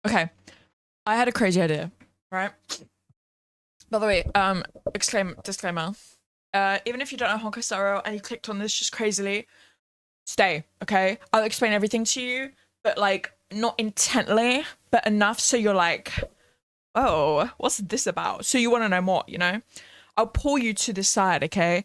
Okay, I had a crazy idea, right? By the way, disclaimer. Even if you don't know Honkai Star Rail and you clicked on this just crazily, stay, okay? I'll explain everything to you, but like not intently, but enough so you're like, oh, what's this about? So you want to know more, you know? I'll pull you to the side, okay?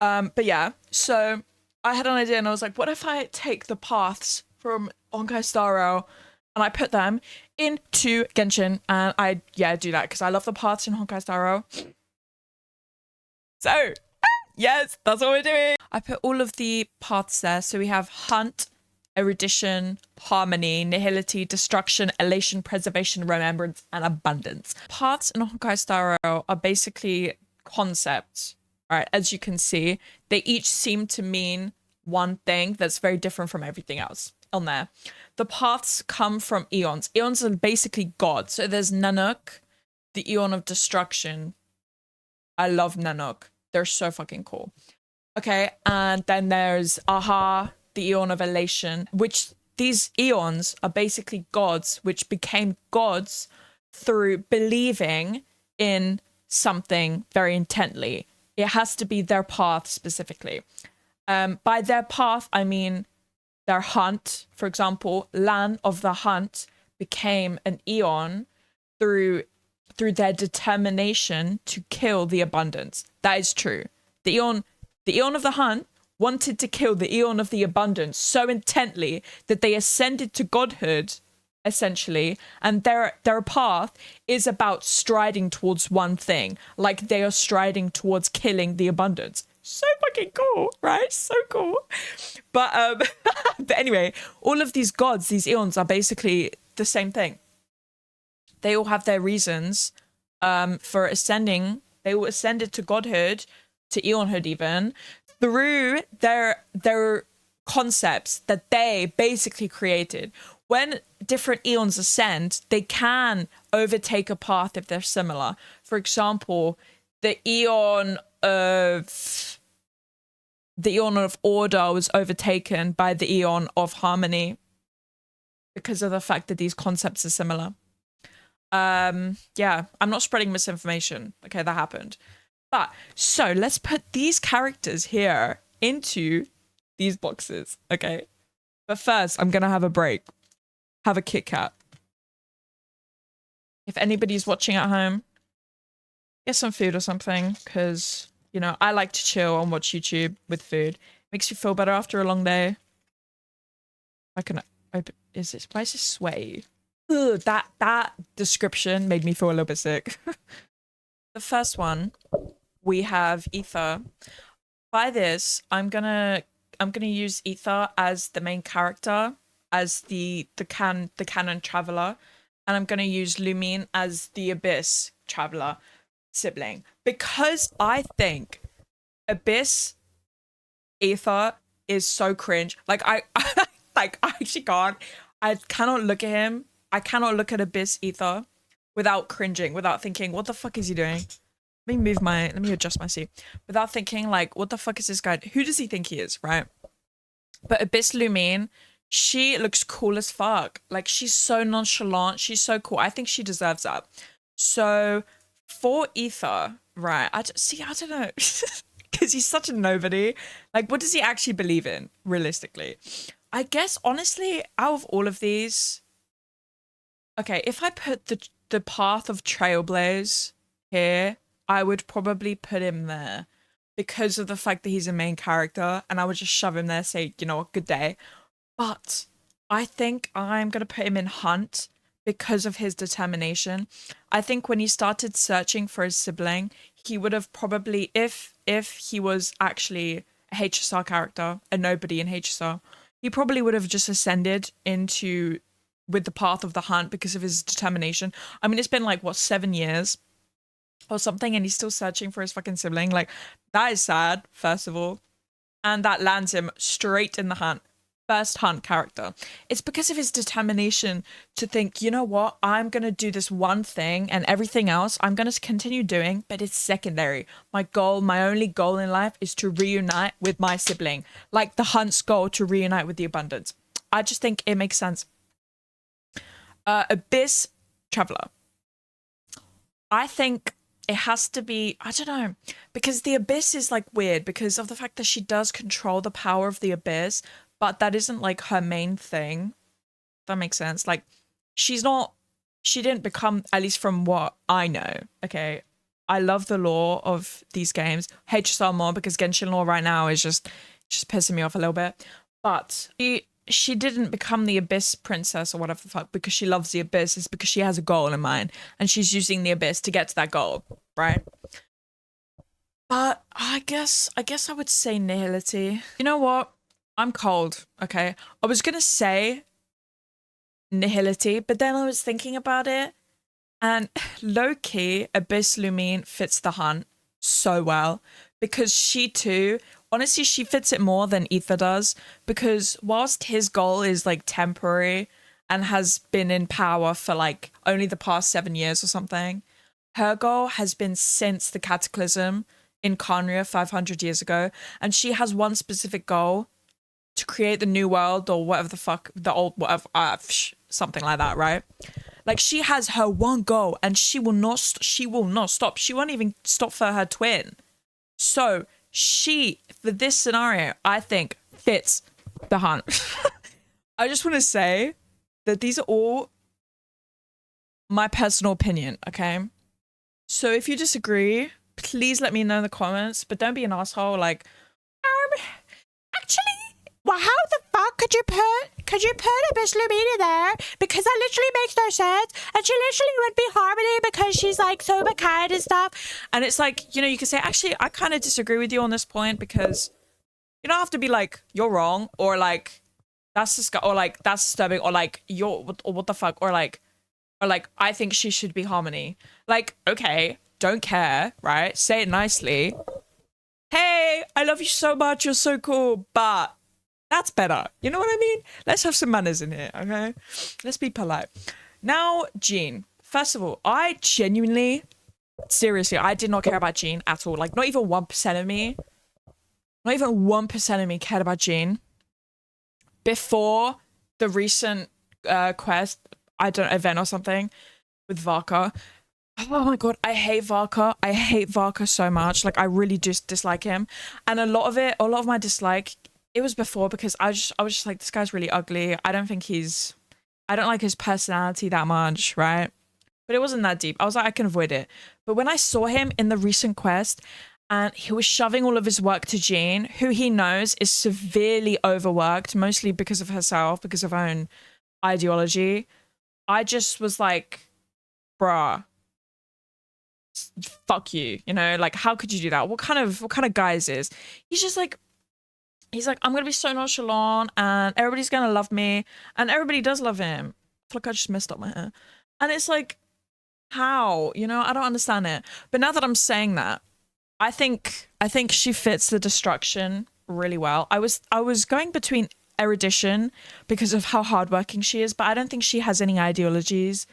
But yeah, so I had an idea and I was like, what if I take the paths from Honkai Star Rail and I put them into Genshin and I do that because I love the paths in Honkai Star Rail. So yes, that's what we're doing. I put all of the paths there. So we have Hunt, Erudition, Harmony, Nihility, Destruction, Elation, Preservation, Remembrance, and Abundance. Paths in Honkai Star Rail are basically concepts, right? As you can see, they each seem to mean one thing that's very different from everything else on there. The paths come from eons. Eons are basically gods. So there's Nanook, the Eon of Destruction. I love Nanook. They're so fucking cool. Okay, and then there's Aha, the Eon of Elation, which these eons are basically gods, which became gods through believing in something very intently. It has to be their path specifically. By their path, I mean their hunt. For example, Lan of the Hunt became an eon through their determination to kill the abundance. That is true. The Eon of the Hunt wanted to kill the Eon of the Abundance so intently that they ascended to godhood, essentially, and their path is about striding towards one thing, like they are striding towards killing the abundance. So fucking cool, right? So cool. But but anyway, all of these gods, these eons, are basically the same thing. They all have their reasons for ascending. They all ascended to godhood, to eonhood even, through their concepts that they basically created. When different eons ascend, they can overtake a path if they're similar. For example, the eon of order was overtaken by the eon of harmony because of the fact that these concepts are similar. Yeah, I'm not spreading misinformation. Okay, that happened. But so let's put these characters here into these boxes, okay? But first, I'm gonna have a break. Have a Kit Kat. If anybody's watching at home, get some food or something, because, you know, I like to chill and watch YouTube with food. Makes you feel better after a long day. I can open, why is this sweaty? Ugh, that description made me feel a little bit sick. The first one, we have Ether. By this, I'm gonna use Ether as the main character, as the canon traveler, and I'm gonna use Lumine as the Abyss traveler sibling, because I think Abyss Ether is so cringe. Like I like I actually can't. I cannot look at him. I cannot look at Abyss Ether without cringing, without thinking, what the fuck is he doing? Let me adjust my seat. Without thinking, like, what the fuck is this guy? Who does he think he is, right? But Abyss Lumine, she looks cool as fuck. Like, she's so nonchalant. She's so cool. I think she deserves that. So, for Ether, right, I don't know. Because he's such a nobody. Like, what does he actually believe in, realistically? I guess, honestly, out of all of these, okay, if I put the path of Trailblaze here, I would probably put him there because of the fact that he's a main character, and I would just shove him there, say, you know what, good day. But I think I'm gonna put him in Hunt because of his determination. I think when he started searching for his sibling, he would have probably, if he was actually a HSR character, a nobody in HSR, he probably would have just ascended into with the path of the Hunt because of his determination. I mean, it's been like what, 7 years or something, and he's still searching for his fucking sibling. Like, that is sad, first of all. And that lands him straight in the Hunt. First Hunt character. It's because of his determination to think, you know what, I'm gonna do this one thing and everything else I'm gonna continue doing, but it's secondary. My goal, my only goal in life is to reunite with my sibling. Like the Hunt's goal to reunite with the Abundance. I just think it makes sense. Abyss Traveler. I think it has to be, I don't know, because the Abyss is like weird because of the fact that she does control the power of the Abyss, but that isn't like her main thing. If that makes sense. Like, she didn't become, at least from what I know, okay? I love the lore of these games. HSR more because Genshin lore right now is just pissing me off a little bit. But she didn't become the Abyss princess or whatever the fuck because she loves the Abyss. It's because she has a goal in mind and she's using the Abyss to get to that goal, right? But I guess I would say nihility. You know what? I'm cold, okay? I was gonna say nihility, but then I was thinking about it, and low-key, Abyss Lumine fits the hunt so well because she too, honestly, she fits it more than Ether does because whilst his goal is like temporary and has been in power for like only the past 7 years or something, her goal has been since the Cataclysm in Khaenri'ah 500 years ago, and she has one specific goal to create the new world or whatever the fuck, the old whatever, something like that, right? Like she has her one goal and she will not stop. She won't even stop for her twin. So she, for this scenario, I think fits the hunt. I just want to say that these are all my personal opinion, okay? So if you disagree, please let me know in the comments, but don't be an asshole like, actually, well, how the fuck could you put Abyss Lumina there? Because that literally makes no sense. And she literally would be Harmony because she's like so kind and stuff. And it's like, you know, you can say, actually, I kind of disagree with you on this point because you don't have to be like, you're wrong, or like, that's disgusting, or like, that's disturbing, or like, or what the fuck, or like, I think she should be Harmony. Like, okay, don't care, right? Say it nicely. Hey, I love you so much, you're so cool, but that's better. You know what I mean? Let's have some manners in here, okay? Let's be polite. Now, Jean. First of all, I genuinely, seriously, I did not care about Jean at all. Like, not even 1% of me, not even 1% of me cared about Jean before the recent quest, event or something with Varka. Oh my god, I hate Varka. I hate Varka so much. Like, I really just dislike him. And a lot of my dislike, it was before because I was just like, this guy's really ugly. I don't like his personality that much, right? But it wasn't that deep. I was like, I can avoid it. But when I saw him in the recent quest and he was shoving all of his work to Jean, who he knows is severely overworked, mostly because of herself, because of her own ideology, I just was like, bruh, fuck you, you know? Like, how could you do that? What kind of guy is this? He's like, I'm gonna be so nonchalant and everybody's gonna love me, and everybody does love him. I feel like I just messed up my hair. And it's like, how? You know, I don't understand it. But now that I'm saying that, I think she fits the destruction really well. I was going between erudition because of how hardworking she is, but I don't think she has any ideologies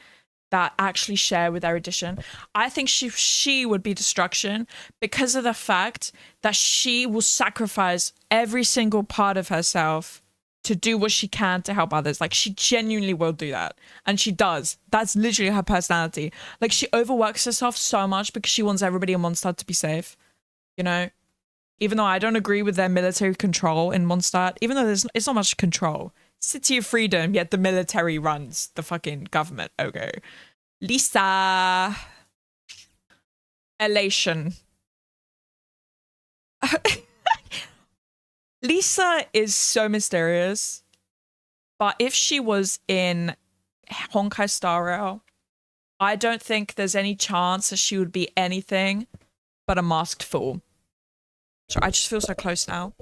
that actually share with erudition. I think she would be destruction because of the fact that she will sacrifice every single part of herself to do what she can to help others. Like, she genuinely will do that. And she does. That's literally her personality. Like, she overworks herself so much because she wants everybody in Mondstadt to be safe. You know? Even though I don't agree with their military control in Mondstadt, even though it's not much control. City of Freedom, yet the military runs the fucking government. Okay. Lisa. Elation. Lisa is so mysterious. But if she was in Honkai Star Rail, I don't think there's any chance that she would be anything but a masked fool. So I just feel so close now.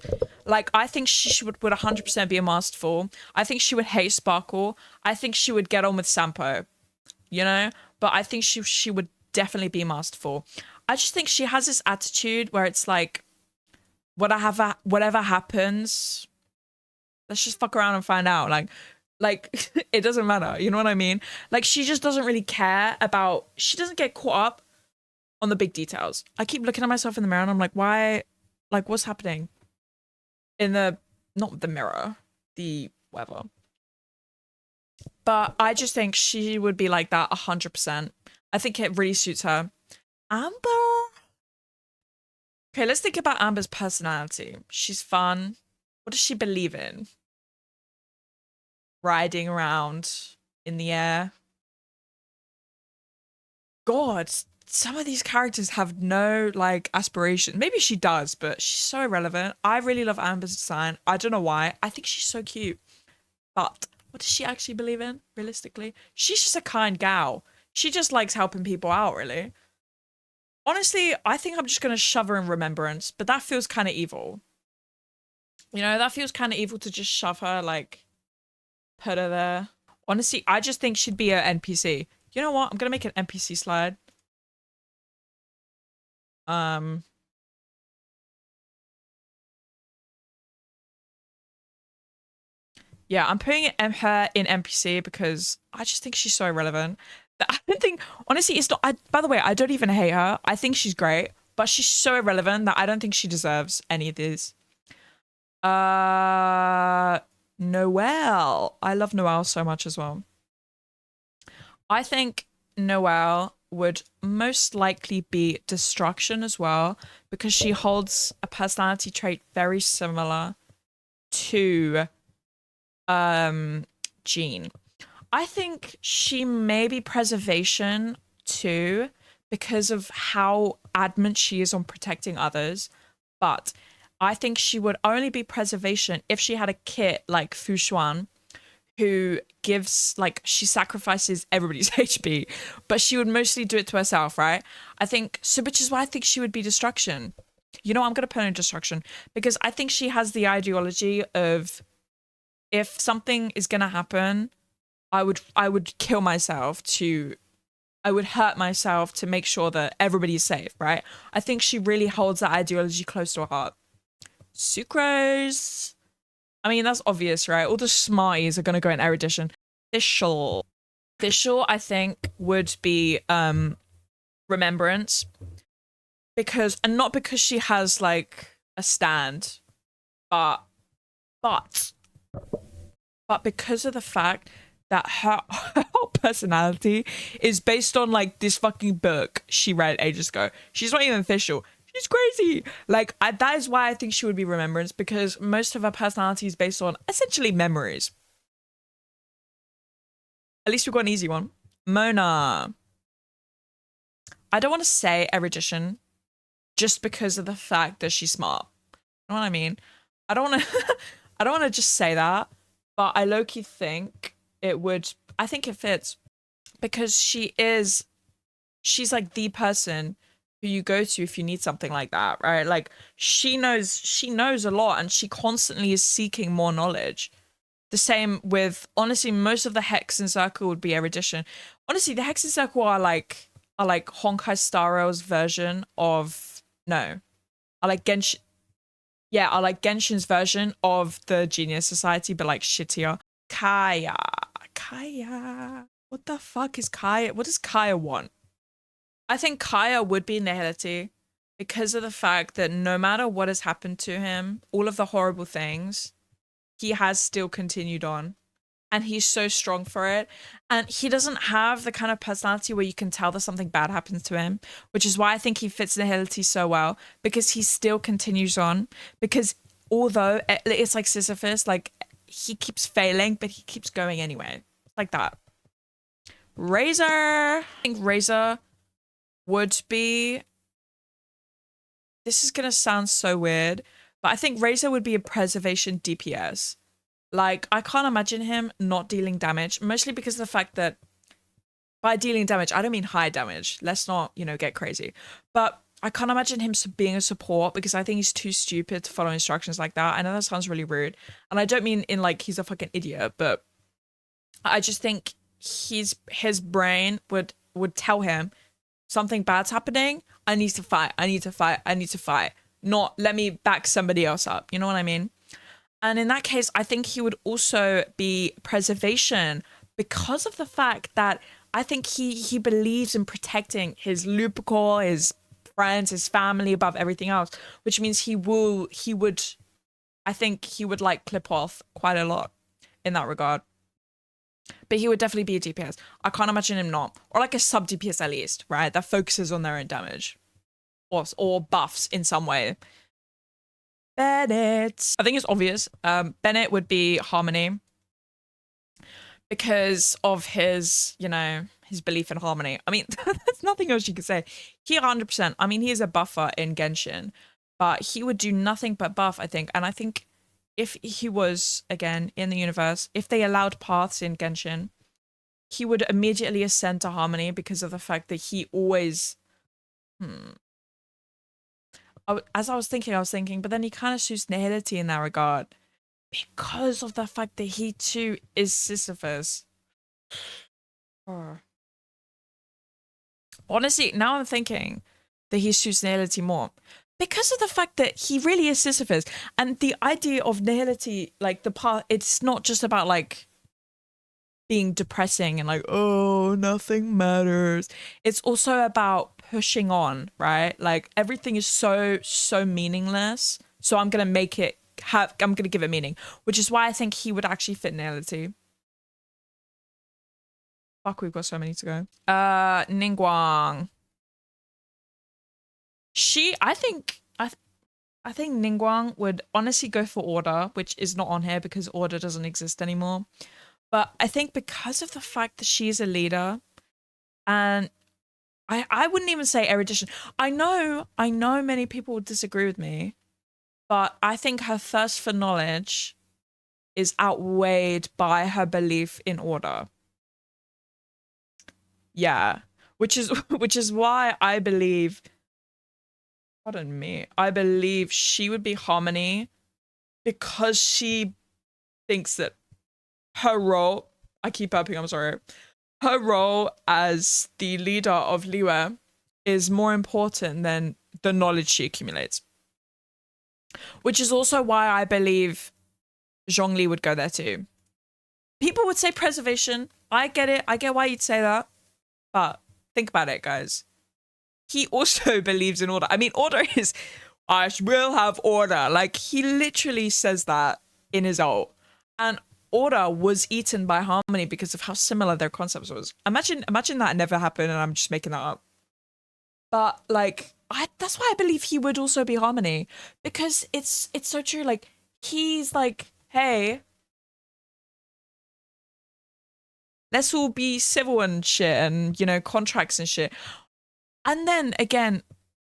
Like, I think she would 100% be a masked fool. I think she would hate Sparkle. I think she would get on with Sampo, you know? But I think she would definitely be a masked fool. I just think she has this attitude where it's like, whatever happens, let's just fuck around and find out. Like it doesn't matter. You know what I mean? Like, she just doesn't really care about, she doesn't get caught up on the big details. I keep looking at myself in the mirror and I'm like, why? Like, what's happening? In the, not the mirror, the whatever. But I just think she would be like that 100%. I think it really suits her. Amber. Okay, let's think about Amber's personality. She's fun. What does she believe in? Riding around in the air. God, some of these characters have no like aspiration. Maybe she does, but she's so irrelevant. I really love Amber's design. I don't know why. I think she's so cute. But what does she actually believe in, realistically? She's just a kind gal. She just likes helping people out, really. Honestly, I think I'm just going to shove her in remembrance, but that feels kind of evil. You know, that feels kind of evil to just shove her, like, put her there. Honestly, I just think she'd be an NPC. You know what? I'm going to make an NPC slide. Yeah, I'm putting her in NPC because I just think she's so irrelevant. I don't think, honestly, it's not. By the way, I don't even hate her. I think she's great, but she's so irrelevant that I don't think she deserves any of these. Noelle. I love Noelle so much as well. I think Noelle would most likely be destruction as well because she holds a personality trait very similar to Jean. I think she may be preservation too because of how adamant she is on protecting others, but I think she would only be preservation if she had a kit like Fu Xuan who gives, like, she sacrifices everybody's HP, but she would mostly do it to herself, right? I think so, which is why I think she would be destruction. You know, I'm gonna put her in destruction because I think she has the ideology of if something is gonna happen, I would kill myself to I would hurt myself to make sure that everybody's safe, right? I think she really holds that ideology close to her heart. Sucrose. I mean, that's obvious, right? All the smarties are gonna go in erudition. Fischl. Fischl, I think, would be remembrance. Because, and not because she has like a stand, but but because of the fact that her whole personality is based on like this fucking book she read ages ago. She's not even official. She's crazy. Like, that is why I think she would be remembrance, because most of her personality is based on essentially memories. At least we've got an easy one. Mona. I don't want to say erudition just because of the fact that she's smart. You know what I mean? I don't want to I don't want to just say that, but I low-key think it would, I think it fits because she's like the person who you go to if you need something like that, right? Like she knows a lot and she constantly is seeking more knowledge. The same with, honestly, most of the Hex and Circle would be erudition. Honestly, the Hex and Circle are like Honkai Star Rail's version of, no, are like Genshin. Yeah, are like Genshin's version of the Genius Society, but like shittier. Kaya. Kaya. What the fuck is Kaya? What does Kaya want? I think Kaya would be nihility because of the fact that no matter what has happened to him, all of the horrible things, he has still continued on. And he's so strong for it. And he doesn't have the kind of personality where you can tell that something bad happens to him, which is why I think he fits nihility so well, because he still continues on. Because although it's like Sisyphus, like he keeps failing, but he keeps going anyway. Like that. Razor. I think Razor would be, this is gonna sound so weird, but I think Razor would be a preservation DPS. Like, I can't imagine him not dealing damage, mostly because of the fact that by dealing damage, I don't mean high damage. Let's not, you know, get crazy. But I can't imagine him being a support because I think he's too stupid to follow instructions like that. I know that sounds really rude. And I don't mean in like he's a fucking idiot, but I just think his brain would tell him something bad's happening. I need to fight. I need to fight. I need to fight. Not let me back somebody else up. You know what I mean? And in that case, I think he would also be preservation because of the fact that I think he believes in protecting his Lupercal, his friends, his family above everything else, which means he would, I think he would like clip off quite a lot in that regard. But he would definitely be a DPS. I can't imagine him not. Or like a sub DPS at least, right? That focuses on their own damage. Or buffs in some way. Bennett. I think it's obvious. Bennett would be Harmony. Because of his, you know, his belief in Harmony. I mean, there's nothing else you could say. He 100%. I mean, he is a buffer in Genshin. But he would do nothing but buff, I think. And I think if he was, again, in the universe, if they allowed paths in Genshin, he would immediately ascend to Harmony because of the fact that he always... As I was thinking, but then he kind of suits Nihility in that regard. Because of the fact that he too is Sisyphus. Oh. Honestly, now I'm thinking that he suits Nihility more. Because of the fact that he really is Sisyphus. And the idea of Nihility, like the part, it's not just about like being depressing and like, oh, nothing matters. It's also about pushing on, right? Like everything is so meaningless. So I'm going to make it I'm going to give it meaning, which is why I think he would actually fit Nihility. Fuck, we've got so many to go. Ningguang. I think Ningguang would honestly go for Order, which is not on here because Order doesn't exist anymore. But I think because of the fact that she's a leader, and I wouldn't even say erudition. I know many people would disagree with me, but I think her thirst for knowledge is outweighed by her belief in order. Yeah, which is why I believe, pardon me, I believe she would be Harmony because she thinks that her role, I keep burping, I'm sorry, her role as the leader of Liyue is more important than the knowledge she accumulates. Which is also why I believe Zhongli would go there too. People would say preservation. I get it. I get why you'd say that. But think about it, guys. He also believes in order. I mean, order is, I will have order. Like, he literally says that in his ult. And order was eaten by Harmony because of how similar their concepts was. Imagine that never happened and I'm just making that up. But, like, that's why I believe he would also be Harmony. Because it's so true. Like, he's like, hey, let's all be civil and shit and, you know, contracts and shit. And then, again,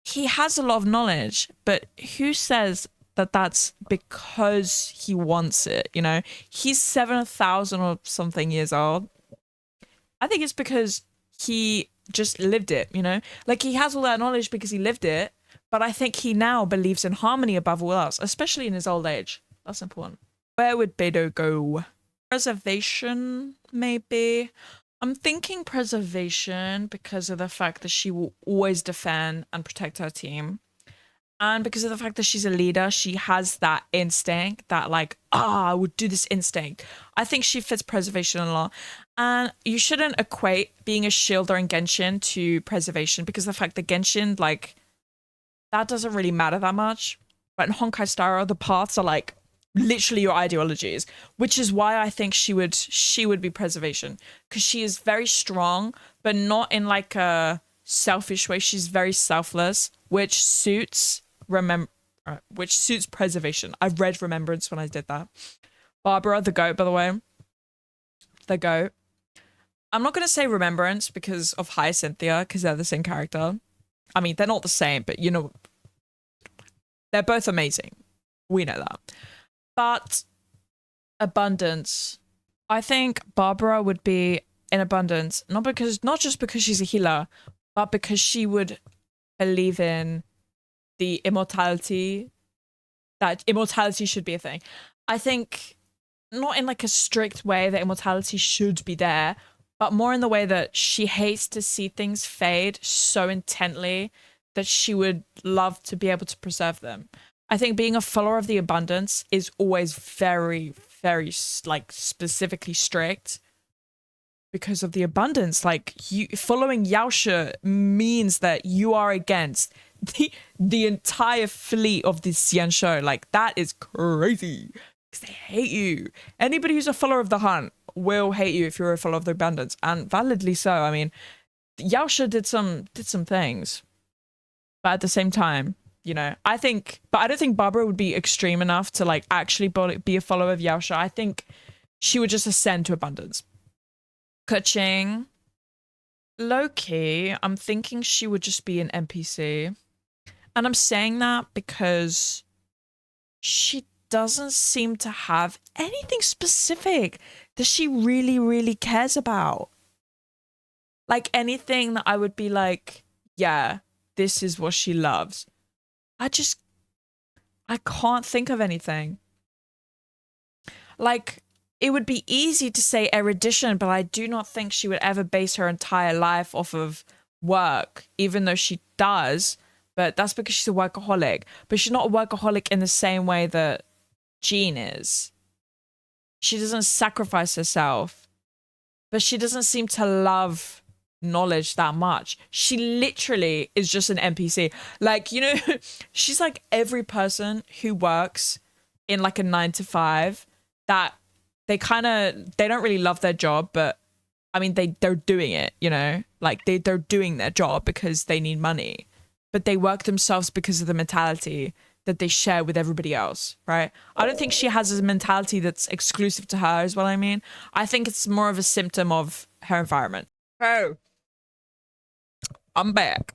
he has a lot of knowledge, but who says that that's because he wants it, you know? He's 7,000 or something years old. I think it's because he just lived it, you know? Like, he has all that knowledge because he lived it, but I think he now believes in Harmony above all else, especially in his old age. That's important. Where would Beidou go? Preservation, maybe. I'm thinking preservation because of the fact that she will always defend and protect her team. And because of the fact that she's a leader, she has that instinct that like, I would do this instinct. I think she fits preservation a lot. And you shouldn't equate being a shielder in Genshin to preservation because of the fact that Genshin, like, that doesn't really matter that much. But in Honkai Star, the paths are like literally your ideologies, which is why I think she would be preservation because she is very strong, but not in like a selfish way. She's very selfless, which suits preservation. I read Remembrance when I did that. Barbara, the goat, by the way, the goat. I'm not gonna say Remembrance because of Hyacinthia because they're the same character. I mean, they're not the same, but you know, they're both amazing. We know that. But abundance, I think Barbara would be in abundance, not just because she's a healer, but because she would believe in the immortality, that immortality should be a thing. I think not in like a strict way that immortality should be there, but more in the way that she hates to see things fade so intently that she would love to be able to preserve them. I think being a follower of the abundance is always very, very like specifically strict because of the abundance. Like you following Yaoshe means that you are against the entire fleet of the Xianshou. Like that is crazy because they hate you. Anybody who's a follower of the hunt will hate you if you're a follower of the abundance, and validly so. I mean, Yaosha did some things, but at the same time, you know, I don't think Barbara would be extreme enough to like actually be a follower of Yaosha. I think she would just ascend to abundance. Kuching, low key, I'm thinking she would just be an NPC, and I'm saying that because she doesn't seem to have anything specific that she really cares about. Like anything that I would be like, yeah, this is what she loves. I can't think of anything. Like, it would be easy to say erudition, but I do not think she would ever base her entire life off of work, even though she does. But that's because she's a workaholic. But she's not a workaholic in the same way that Jean is. She doesn't sacrifice herself, but she doesn't seem to love knowledge that much. She literally is just an NPC. Like, you know, she's like every person who works in like a 9 to 5 that they don't really love their job, but I mean they're doing it, you know, like they're doing their job because they need money, but they work themselves because of the mentality that they share with everybody else, right? I don't think she has a mentality that's exclusive to her, is what I mean. I think it's more of a symptom of her environment. Oh, I'm back.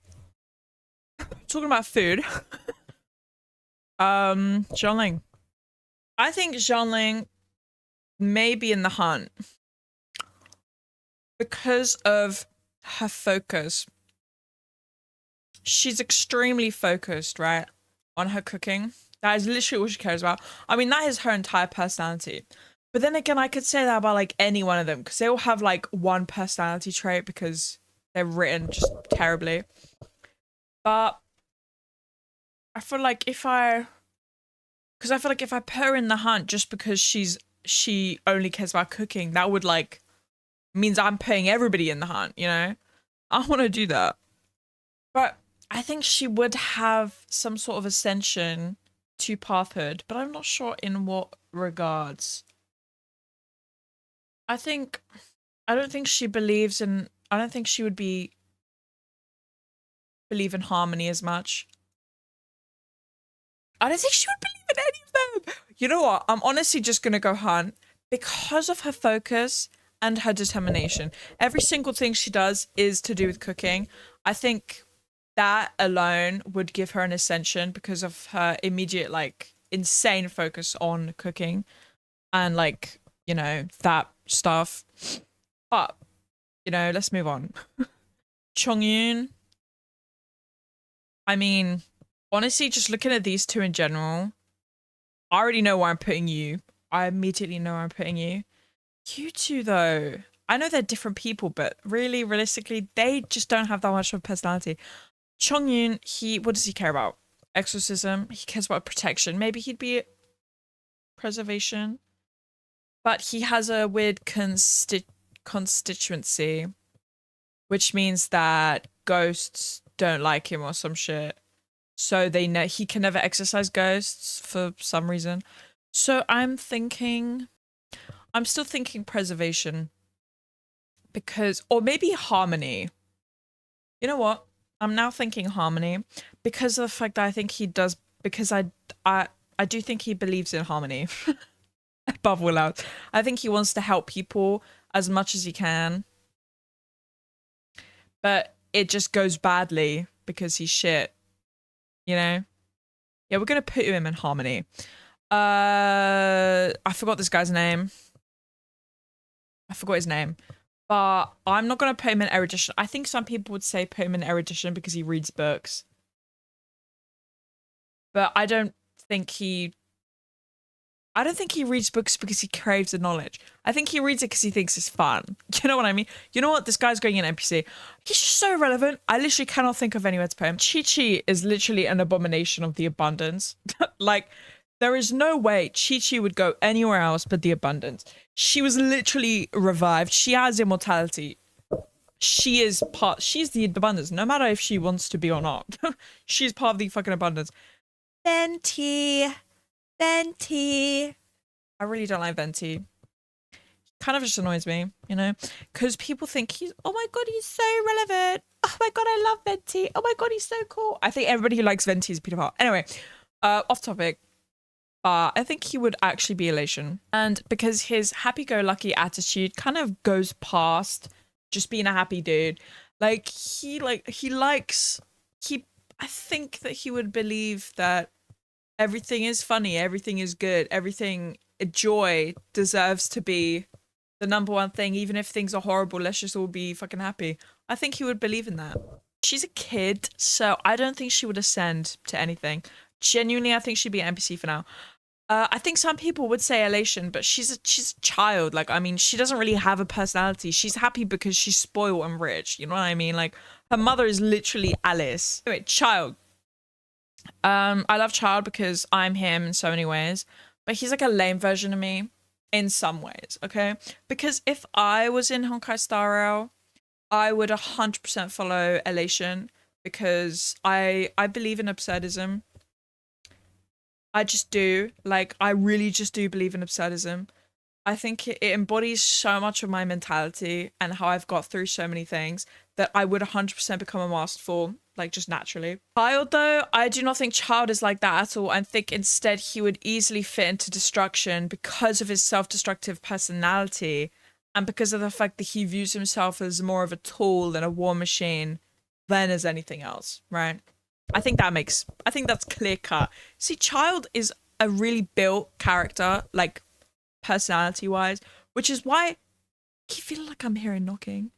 Talking about food. Zhongling. I think Zhongling may be in the hunt because of her focus. She's extremely focused, right, on her cooking. That is literally all she cares about. I mean, that is her entire personality. But then again, I could say that about like any one of them because they all have like one personality trait because they're written just terribly. But I feel like if I put her in the hunt just because she only cares about cooking, that would like means I'm putting everybody in the hunt, you know? I want to do that. But I think she would have some sort of ascension to pathhood, but I'm not sure in what regards. I don't think she would believe in harmony as much. I don't think she would believe in any of them. You know what? I'm honestly just going to go hunt because of her focus and her determination. Every single thing she does is to do with cooking. I think that alone would give her an ascension because of her immediate, like, insane focus on cooking and, like, you know, that stuff. But, you know, let's move on. Chongyun. I mean, honestly, just looking at these two in general, I already know where I'm putting you. I immediately know where I'm putting you. You two, though, I know they're different people, but really, realistically, they just don't have that much of a personality. Chongyun, what does he care about? Exorcism. He cares about protection. Maybe he'd be preservation. But he has a weird constituency, which means that ghosts don't like him or some shit. So they know he can never exercise ghosts for some reason. So I'm still thinking preservation because, or maybe harmony. You know what? I'm now thinking harmony because of the fact that I think he does, because I do think he believes in harmony above all else. I think he wants to help people as much as he can, but it just goes badly because he's shit, you know? Yeah, we're going to put him in harmony. I forgot this guy's name. I forgot his name. But I'm not going to put him in erudition. I think some people would say put him in erudition because he reads books. But I don't think he reads books because he craves the knowledge. I think he reads it because he thinks it's fun. You know what I mean? You know what? This guy's going in NPC. He's just so irrelevant. I literally cannot think of anywhere to put him. Chi-Chi is literally an abomination of the abundance. Like, there is no way Chi-Chi would go anywhere else but the abundance. She was literally revived. She has immortality. She's the abundance, no matter if she wants to be or not. She's part of the fucking abundance. Venti. I really don't like Venti. kind of just annoys me, you know, because people think he's, oh my god, he's so relevant. Oh my god, I love Venti. Oh my god, he's so cool. I think everybody who likes Venti is Peter Pan. Anyway, off topic. I think he would actually be Elation. And because his happy-go-lucky attitude kind of goes past just being a happy dude. Like, I think that he would believe that everything is funny, everything is good, joy deserves to be the number one thing, even if things are horrible, let's just all be fucking happy. I think he would believe in that. She's a kid, so I don't think she would ascend to anything. Genuinely, I think she'd be an NPC for now. I think some people would say Elation, but she's a child. Like, I mean, she doesn't really have a personality. She's happy because she's spoiled and rich. You know what I mean? Like, her mother is literally Alice. Anyway, Child. I love Child because I'm him in so many ways, but he's like a lame version of me in some ways, okay? Because if I was in Honkai Star Rail, I would 100% follow Elation because I believe in absurdism. I just do. Like, I really just do believe in absurdism. I think it embodies so much of my mentality and how I've got through so many things that I would 100% become a masterful, like, just naturally. Child, though, I do not think Child is like that at all. I think instead he would easily fit into destruction because of his self-destructive personality and because of the fact that he views himself as more of a tool than a war machine than as anything else, right? I think that's clear cut. See, Child is a really built character, like personality wise, which is why I keep feeling like I'm hearing knocking.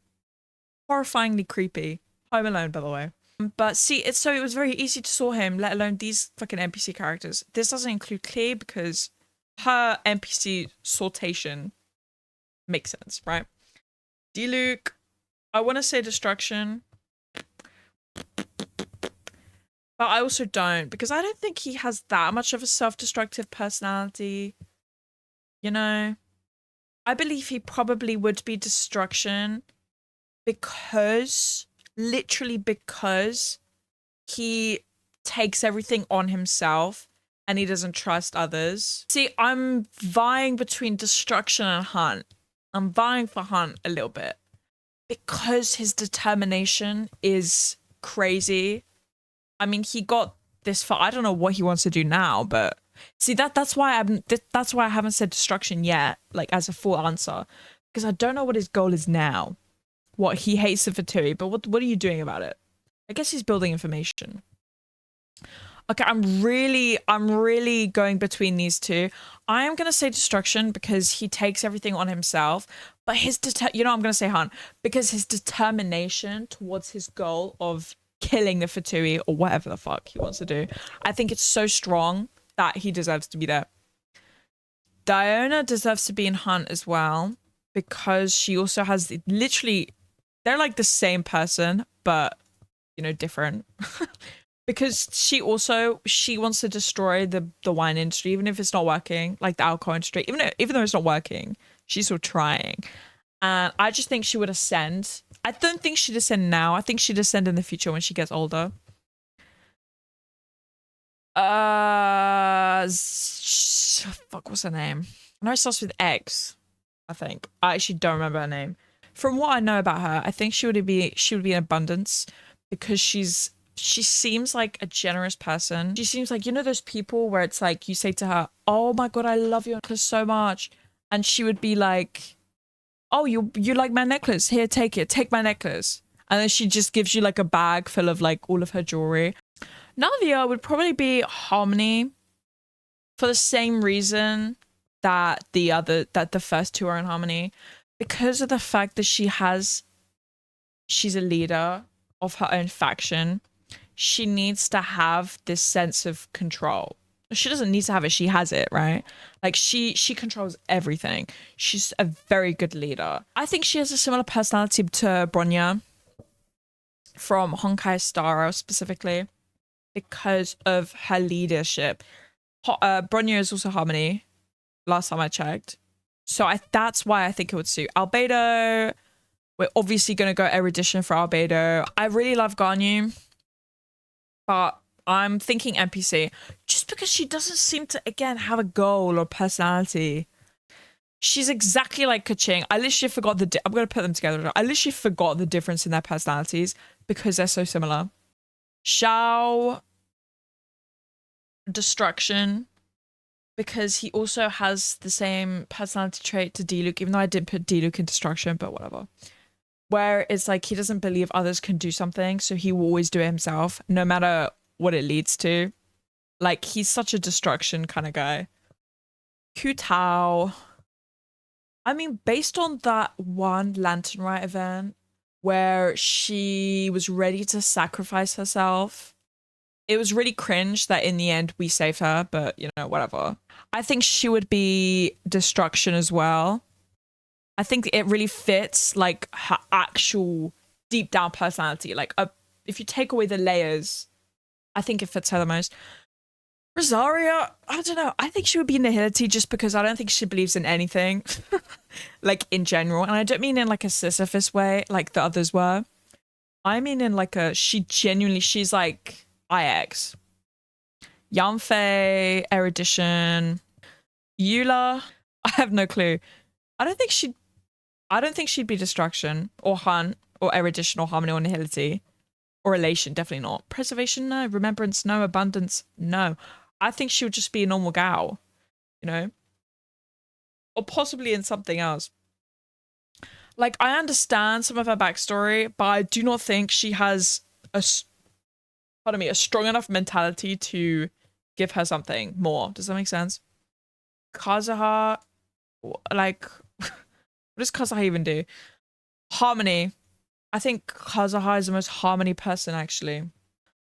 Horrifyingly creepy. Home Alone, by the way. But see, it was very easy to saw him, let alone these fucking NPC characters. This doesn't include Clea because her NPC sortation makes sense, right? Diluc, I want to say Destruction. But I also don't, because I don't think he has that much of a self-destructive personality. You know? I believe he probably would be Destruction because, literally because, he takes everything on himself and he doesn't trust others. See, I'm vying between Destruction and Hunt. I'm vying for Hunt a little bit because his determination is crazy. I mean, he got this far. I don't know what he wants to do now, but see, that's why I haven't said Destruction yet, like as a full answer, because I don't know what his goal is now. What he hates the Fatui, but what are you doing about it? I guess he's building information. Okay, I'm really going between these two. I am gonna say Destruction because he takes everything on himself, but I'm gonna say Hunt because his determination towards his goal of killing the Fatui or whatever the fuck he wants to do, I think it's so strong that he deserves to be there. Diona deserves to be in Hunt as well because she also has literally, they're like the same person, but you know, different. Because she wants to destroy the wine industry, even if it's not working, like the alcohol industry, even though it's not working, she's still trying. And I just think she would ascend. I don't think she'd ascend now. I think she'd ascend in the future when she gets older. Fuck, what's her name? I know it starts with X, I think. I actually don't remember her name. From what I know about her, I think she would be in abundance because she seems like a generous person. She seems like, you know, those people where it's like you say to her, oh my god, I love your necklace so much, and she would be like, oh, you like my necklace, here, take my necklace, and then she just gives you like a bag full of like all of her jewelry. Navia would probably be Harmony for the same reason that the first two are in Harmony, because of the fact that she's a leader of her own faction. She needs to have this sense of control. She doesn't need to have it, she has it, right? Like she controls everything. She's a very good leader. I think she has a similar personality to Bronya from Honkai Star Rail specifically because of her leadership. Bronya is also Harmony, last time I checked. So that's why I think it would suit. Albedo, we're obviously going to go erudition for Albedo. I really love Ganyu, but I'm thinking NPC just because she doesn't seem to, again, have a goal or personality. She's exactly like Kaching. I literally forgot I'm gonna put them together. I literally forgot the difference in their personalities because they're so similar. Xiao, destruction, because he also has the same personality trait to Diluc, even though I didn't put Diluc in destruction, but whatever. Where it's like he doesn't believe others can do something, so he will always do it himself, no matter what it leads to. Like, he's such a destruction kind of guy. Hu Tao. I mean, based on that one Lantern Rite event where she was ready to sacrifice herself, it was really cringe that in the end we saved her, but you know, whatever. I think she would be destruction as well. I think it really fits like her actual deep down personality. Like, if you take away the layers, I think it fits her the most. Rosaria, I don't know. I think she would be nihility just because I don't think she believes in anything, like in general. And I don't mean in like a Sisyphus way, like the others were. I mean in like she's like IX. Yanfei, Erudition, Eula. I have no clue. I don't think she'd be destruction or hunt or erudition or harmony or nihility or elation. Definitely not. Preservation, no. Remembrance, no. Abundance, no. I think she would just be a normal gal, you know? Or possibly in something else. Like, I understand some of her backstory, but I do not think she has a strong enough mentality to give her something more. Does that make sense? Kazuha, like, what does Kazuha even do? Harmony. I think Kazuha is the most harmony person, actually.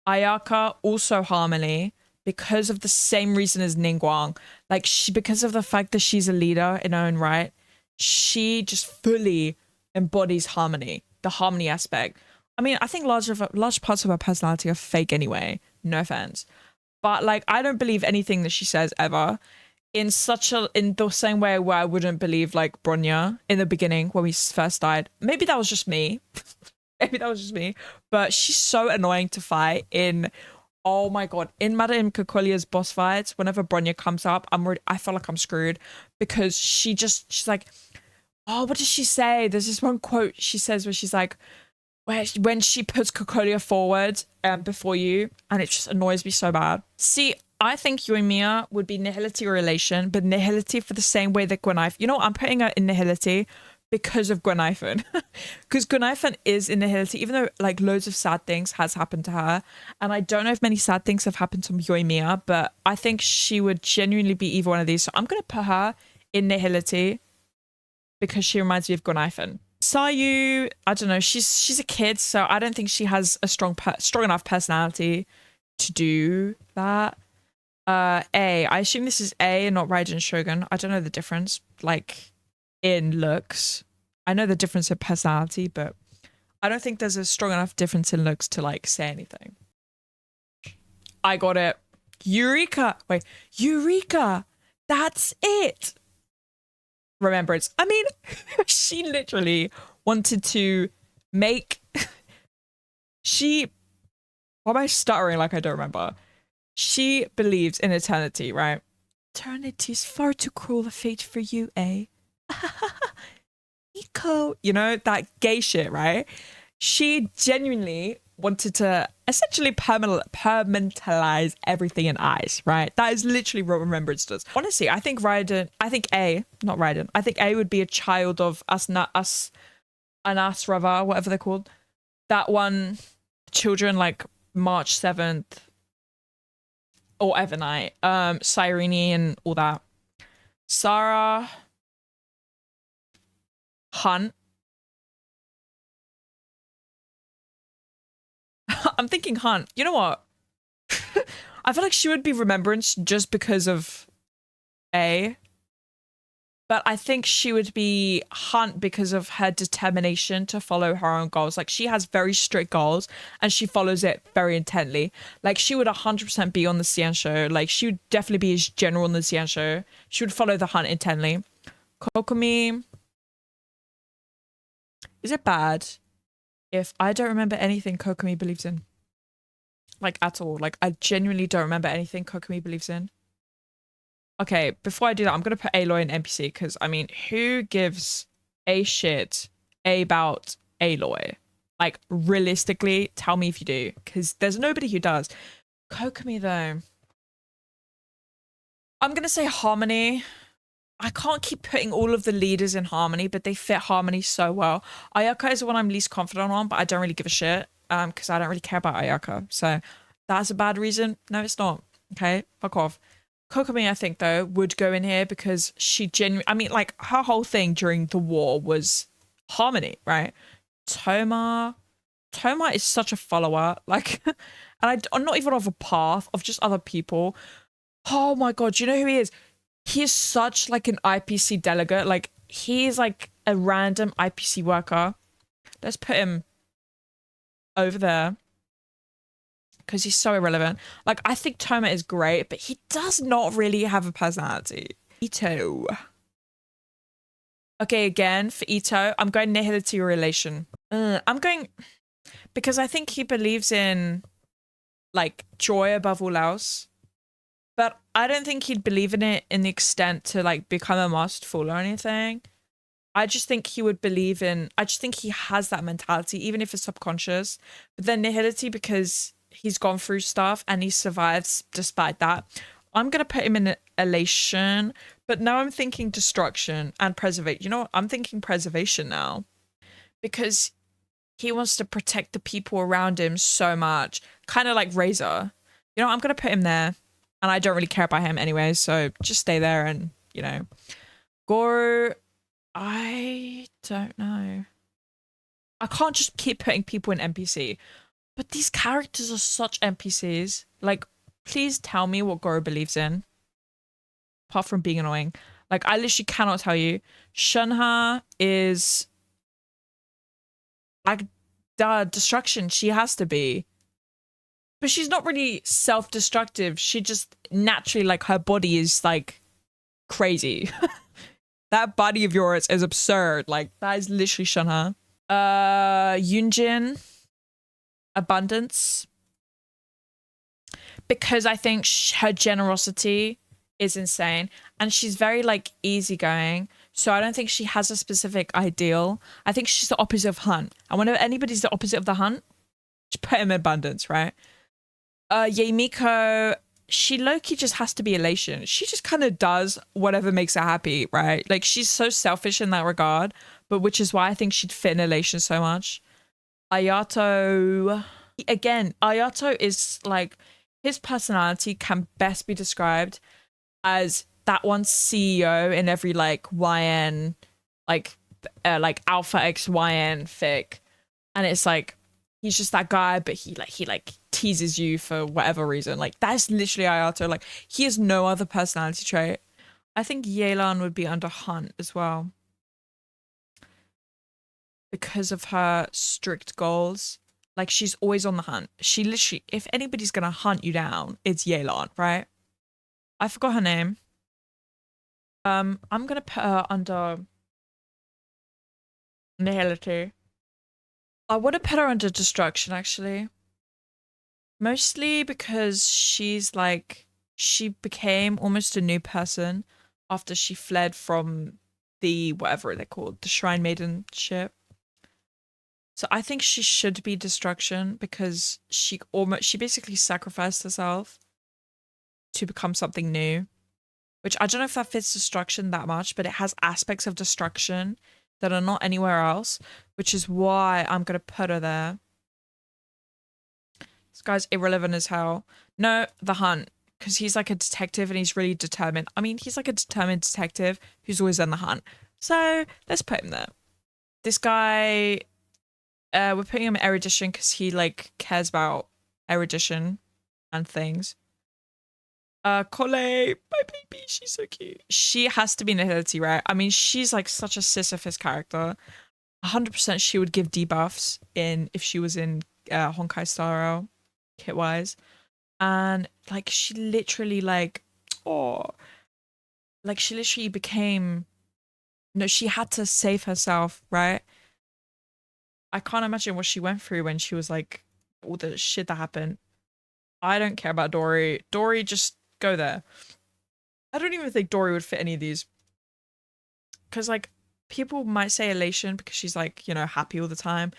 Ayaka, also harmony, because of the same reason as Ningguang. Like, because of the fact that she's a leader in her own right, she just fully embodies harmony, the harmony aspect. I mean, I think large parts of her personality are fake anyway, no offense. But like, I don't believe anything that she says ever in the same way where I wouldn't believe like Bronya in the beginning when we first died. Maybe that was just me. Maybe that was just me. But she's so annoying to fight in, oh my god, in Madame Kokolia's boss fights, whenever Bronya comes up, I feel like I'm screwed because she's like, oh, what does she say? There's this one quote she says where she's like, when she puts Kokolia forward before you, and it just annoys me so bad. See, I think Yoimiya would be nihility or elation, but nihility for the same way that Gwenaifen. You know what? I'm putting her in nihility because of Gwenaifen. Because Gwenaifen is in nihility, even though like loads of sad things has happened to her. And I don't know if many sad things have happened to Yoimiya, but I think she would genuinely be either one of these. So I'm going to put her in nihility because she reminds me of Gwenaifen. Sayu, I don't know, she's a kid, so I don't think she has a strong enough personality to do that. A, I assume this is A and not Raiden Shogun. I don't know the difference, like, in looks. I know the difference in personality, but I don't think there's a strong enough difference in looks to, like, say anything. I got it. Eureka! Wait, Eureka! That's it! Remembrance. I mean, she literally wanted to make... Why am I stuttering like I don't remember? She believes in eternity, right? Eternity is far too cruel a fate for you, eh? Nico. You know, that gay shit, right? She genuinely wanted to essentially permanentalize everything in eyes, right? That is literally what Remembrance does. Honestly, I think A would be a child of Anasrava, whatever they're called. That one, children like March 7th or Evernight, Cyrene and all that. Sarah, Hunt. I'm thinking Hunt. You know what? I feel like she would be Remembrance just because of A. But I think she would be Hunt because of her determination to follow her own goals. Like, she has very strict goals and she follows it very intently. Like, she would 100% be on the Xian show. Like, she would definitely be his general on the Xian show. She would follow the Hunt intently. Kokomi. Is it bad if I don't remember anything Kokomi believes in? Like, at all. Like, I genuinely don't remember anything Kokomi believes in. Okay, before I do that, I'm gonna put Aloy in NPC because I mean, who gives a shit about Aloy? Like, realistically, tell me if you do, because there's nobody who does. Kokomi though, I'm gonna say Harmony. I can't keep putting all of the leaders in Harmony, but they fit Harmony so well. Ayaka is the one I'm least confident on, but I don't really give a shit because I don't really care about Ayaka. So that's a bad reason. No, it's not. Okay, fuck off. Kokomi, I think, though, would go in here because she genuinely, I mean, like, her whole thing during the war was Harmony, right? Toma, Toma is such a follower, like, and I'm not even of a path of just other people. Oh my God, do you know who he is? He is such like an IPC delegate. Like, he is like a random IPC worker. Let's put him over there because he's so irrelevant. Like, I think Toma is great, but he does not really have a personality. Ito. Okay, again, for Ito, I'm going nihility relation. I'm going because I think he believes in like joy above all else. But I don't think he'd believe in it in the extent to like become a masterful or anything. I just think he would believe in, I just think he has that mentality, even if it's subconscious. But then nihility, because he's gone through stuff and he survives despite that. I'm going to put him in elation, but now I'm thinking destruction and preservation. You know what? I'm thinking preservation now because he wants to protect the people around him so much. Kind of like Razor. You know, I'm going to put him there. And I don't really care about him anyway, so just stay there and, you know. Goro, I don't know. I can't just keep putting people in NPC. But these characters are such NPCs. Like, please tell me what Goro believes in. Apart from being annoying. Like, I literally cannot tell you. Shunha is like, duh, destruction. She has to be. But she's not really self-destructive. She just naturally, like, her body is, like, crazy. That body of yours is absurd. Like, that is literally Shunha. Yunjin, abundance. Because I think her generosity is insane. And she's very, like, easygoing. So I don't think she has a specific ideal. I think she's the opposite of Hunt. And whenever anybody's the opposite of the Hunt, just put him in abundance, right? Yamiko, she low-key just has to be elation. She just kind of does whatever makes her happy, right? Like, she's so selfish in that regard, but which is why I think she'd fit in elation so much. Ayato, again, Ayato is like, his personality can best be described as that one CEO in every like YN, like Alpha X YN fic, and it's like he's just that guy, but he teases you for whatever reason. Like, that's literally Ayato. Like, he has no other personality trait. I think Yelan would be under Hunt as well because of her strict goals. Like, she's always on the hunt. She literally, if anybody's gonna hunt you down, it's Yelan, right? I forgot her name. I'm gonna put her under nihility. I would have put her under destruction, actually. Mostly because she's like, she became almost a new person after she fled from the, whatever they're called, the Shrine Maiden ship. So I think she should be destruction because she basically sacrificed herself to become something new. Which I don't know if that fits destruction that much, but it has aspects of destruction that are not anywhere else, which is why I'm going to put her there. This guy's irrelevant as hell. No, the Hunt, because he's like a detective and he's really determined. I mean, he's like a determined detective who's always on the hunt. So let's put him there. This guy, we're putting him in erudition because he like cares about erudition and things. Cole, my baby, she's so cute. She has to be nihility, right? I mean, she's like such a Sisyphus character. 100% she would give debuffs in if she was in Honkai Star Rail, kit wise. And like, she literally like, oh, like she literally became, no, she had to save herself, right? I can't imagine what she went through when she was like, all the shit that happened. I don't care about Dory. Dory, just go there. I don't even think Dory would fit any of these. Because, like, people might say elation because she's, like, you know, happy all the time.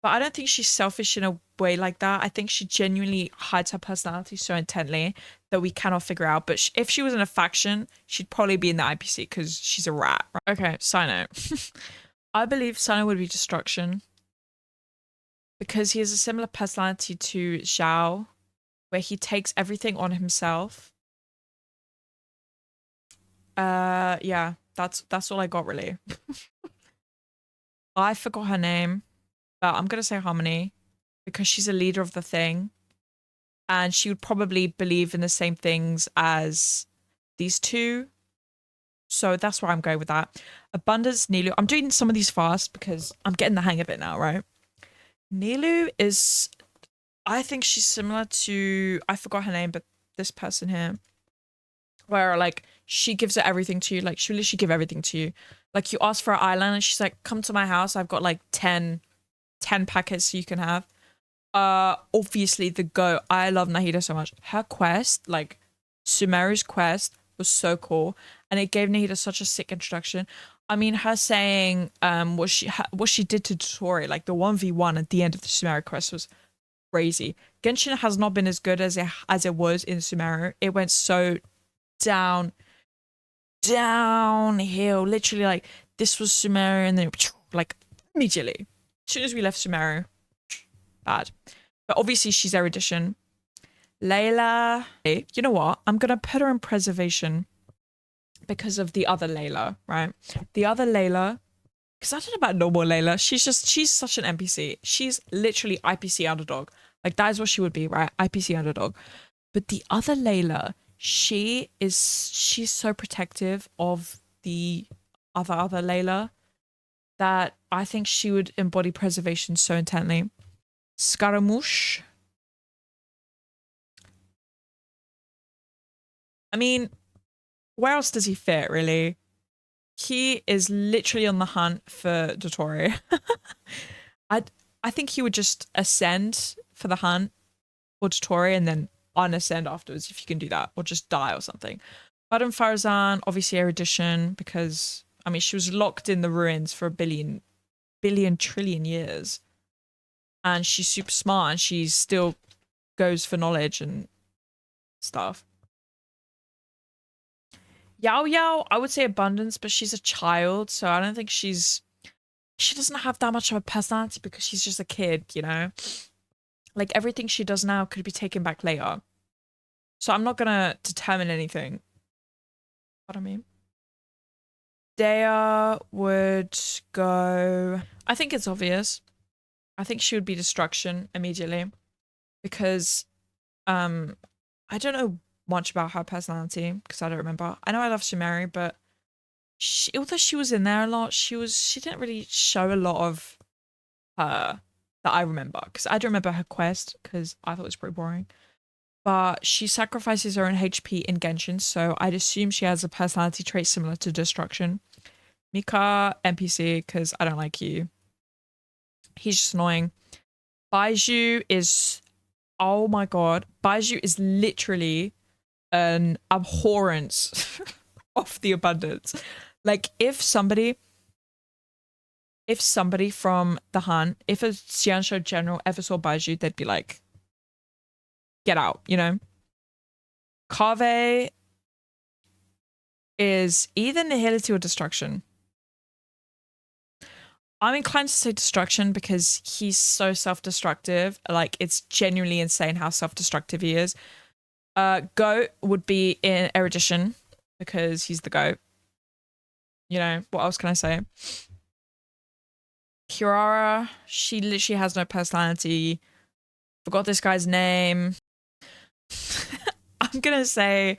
But I don't think she's selfish in a way like that. I think she genuinely hides her personality so intently that we cannot figure out. But if she was in a faction, she'd probably be in the IPC because she's a rat. Right? Okay, side note. I believe Sino would be destruction because he has a similar personality to Zhao, where he takes everything on himself. Yeah, that's all I got really. I forgot her name, but I'm gonna say Harmony because she's a leader of the thing, and she would probably believe in the same things as these two. So that's where I'm going with that. Abundance, Nilu. I'm doing some of these fast because I'm getting the hang of it now, right? Nilu is, I think she's similar to, I forgot her name, but this person here, where like she gives it everything to you. Like she'll literally give everything to you. Like you ask for an island and she's like, come to my house. I've got like 10 packets you can have. Obviously the GOAT. I love Nahida so much. Her quest, like Sumeru's quest, was so cool. And it gave Nahida such a sick introduction. I mean, her saying what she did to Tori, like the 1v1 at the end of the Sumeru quest was crazy. Genshin has not been as good as it was in Sumeru. It went so downhill. Literally, like this was Sumeru, and then like immediately, as soon as we left Sumeru, bad. But obviously, she's erudition. Layla, you know what? I'm gonna put her in preservation because of the other Layla, right? The other Layla, because I don't know about normal Layla. She's such an NPC. She's literally IPC underdog. Like that is what she would be, right? IPC underdog. But the other Layla, she's so protective of the other Layla that I think she would embody preservation so intently. Scaramouche. I mean, where else does he fit, really? He is literally on the hunt for Dottore. I think he would just ascend for the hunt for Dottore and then unascend afterwards if you can do that, or just die or something. Madame Farazan, obviously erudition, because I mean she was locked in the ruins for a billion trillion years. And she's super smart and she still goes for knowledge and stuff. Yao Yao, I would say abundance, but she's a child, so I don't think she doesn't have that much of a personality because she's just a kid, you know? Like everything she does now could be taken back later. So I'm not gonna determine anything. What I mean? Dea would go, I think it's obvious. I think she would be destruction immediately because I don't know much about her personality because I don't remember. I know I love Shimeri, but although she was in there a lot, she didn't really show a lot of her that I remember because I don't remember her quest because I thought it was pretty boring. But she sacrifices her own HP in Genshin, so I'd assume she has a personality trait similar to Destruction. Mika, NPC, because I don't like you. He's just annoying. Baiju is, oh my god, Baiju is literally an abhorrence of the abundance. Like if somebody from the hunt, if a Xianshou general ever saw Baiju, they'd be like, get out, you know? Kave is either nihility or destruction. I'm inclined to say destruction because he's so self-destructive. Like it's genuinely insane how self-destructive he is. Goat would be in erudition because he's the goat. You know, what else can I say? Kirara, she literally has no personality. Forgot this guy's name. I'm gonna say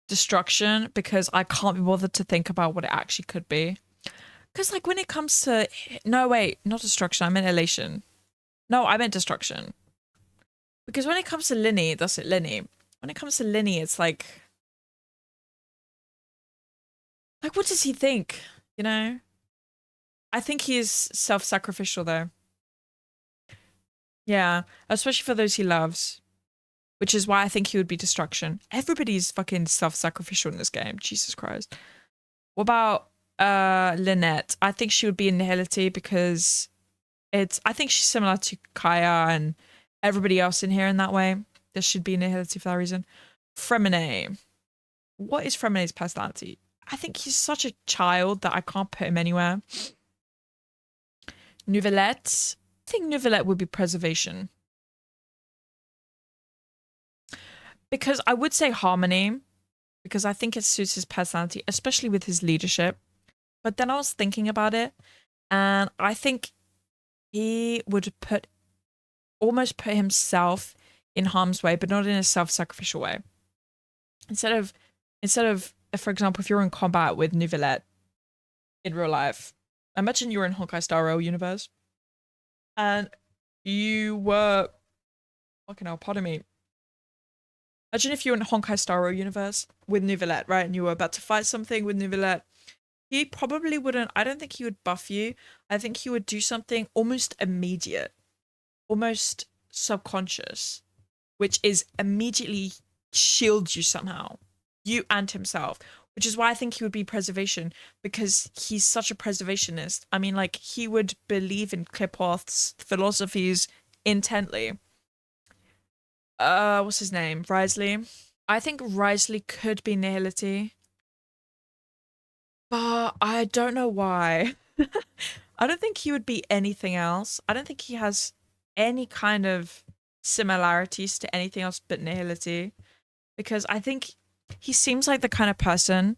destruction because I can't be bothered to think about what it actually could be. Because like when it comes to, no wait, not destruction, I meant elation. No, I meant destruction. Because when it comes to Linny, that's it, Linny. When it comes to Linny, it's like what does he think? You know? I think he is self-sacrificial though. Yeah, especially for those he loves. which is why I think he would be destruction. Everybody's fucking self-sacrificial in this game. Jesus Christ. What about Lynette? I think she would be in nihility because I think she's similar to Kaya and everybody else in here in that way. There should be nihility for that reason. Fremine. What is Fremine's personality? I think he's such a child that I can't put him anywhere. Nouvellette. I think Nouvellette would be preservation. Because I would say harmony, because I think it suits his personality, especially with his leadership. But then I was thinking about it, and I think he would almost put himself in harm's way, but not in a self-sacrificial way. Instead of, for example, if you're in combat with Nouvellette in real life, imagine you're in Honkai Star Rail universe, and you were, fucking hell, pardon me. Imagine if you're in Honkai Star Rail universe with Nouvellette, right? And you were about to fight something with Nouvellette. He probably wouldn't, I don't think he would buff you. I think he would do something almost immediate, almost subconscious, which is immediately shields you somehow, you and himself, which is why I think he would be preservation, because he's such a preservationist. I mean, like, he would believe in Klipoth's philosophies intently. What's his name? Wriothesley. I think Wriothesley could be nihility, but I don't know why. I don't think he would be anything else. I don't think he has any kind of similarities to anything else but nihility, because I think he seems like the kind of person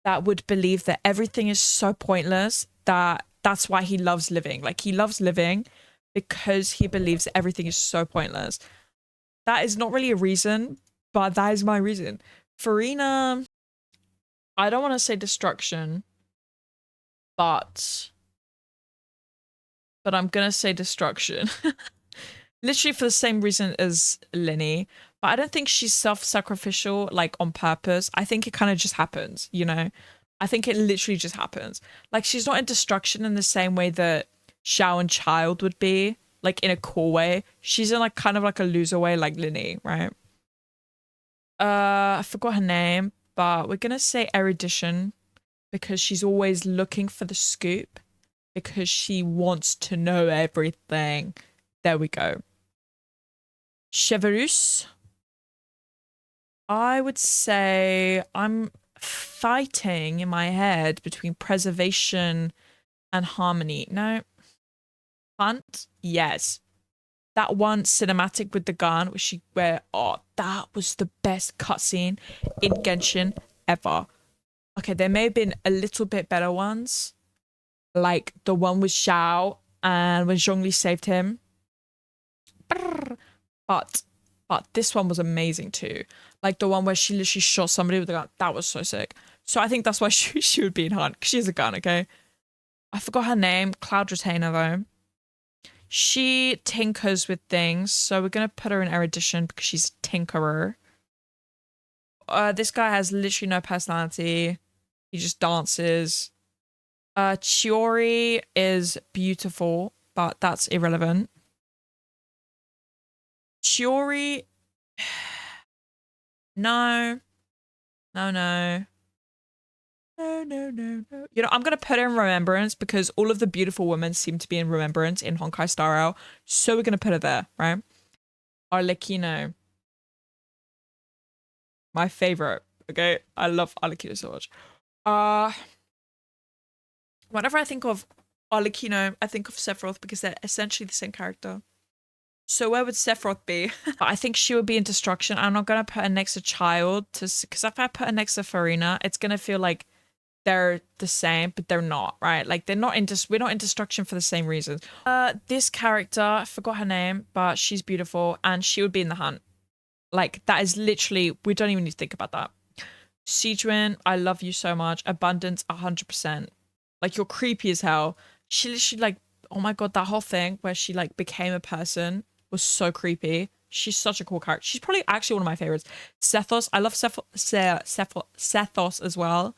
that would believe that everything is so pointless that that's why he loves living. Like, he loves living because he believes that everything is so pointless. That is not really a reason, but that is my reason. Farina, I don't want to say destruction, but I'm gonna say destruction. Literally for the same reason as Linny, but I don't think she's self-sacrificial, like, on purpose. I think it kind of just happens, you know? I think it literally just happens. Like, she's not in destruction in the same way that Xiao and Child would be, like, in a cool way. She's in, like, kind of like a loser way, like Linny, right? I forgot her name, but we're gonna say erudition, because she's always looking for the scoop, because she wants to know everything. There we go. Cheverus. I would say I'm fighting in my head between preservation and harmony. No. Hunt? Yes. That one cinematic with the gun where that was the best cutscene in Genshin ever. Okay, there may have been a little bit better ones, like the one with Xiao and when Zhongli saved him. But this one was amazing too. Like the one where she literally shot somebody with a gun. That was so sick. So I think that's why she would be in Hunt, because she has a gun, okay? I forgot her name. Cloud Retainer, though. She tinkers with things, so we're going to put her in erudition because she's a tinkerer. This guy has literally no personality. He just dances. Chiori is beautiful, but that's irrelevant. Chiori... No. No. You know, I'm going to put her in Remembrance because all of the beautiful women seem to be in Remembrance in Honkai Star Rail. So we're going to put her there, right? Arlecchino. My favorite. Okay? I love Arlecchino so much. Whenever I think of Arlecchino, I think of Sephiroth because they're essentially the same character. So where would Sephiroth be? I think she would be in Destruction. I'm not going to put her next to Child because if I put her next to Farina, it's going to feel like they're the same, but they're not, right? Like we're not in Destruction for the same reasons. This character, I forgot her name, but she's beautiful and she would be in the Hunt. Like that is literally, we don't even need to think about that. Sijuin, I love you so much. Abundance, 100%. Like you're creepy as hell. She literally like, oh my God, that whole thing where she like became a person was so creepy. She's such a cool character. She's probably actually one of my favorites. Sethos, I love Sethos as well.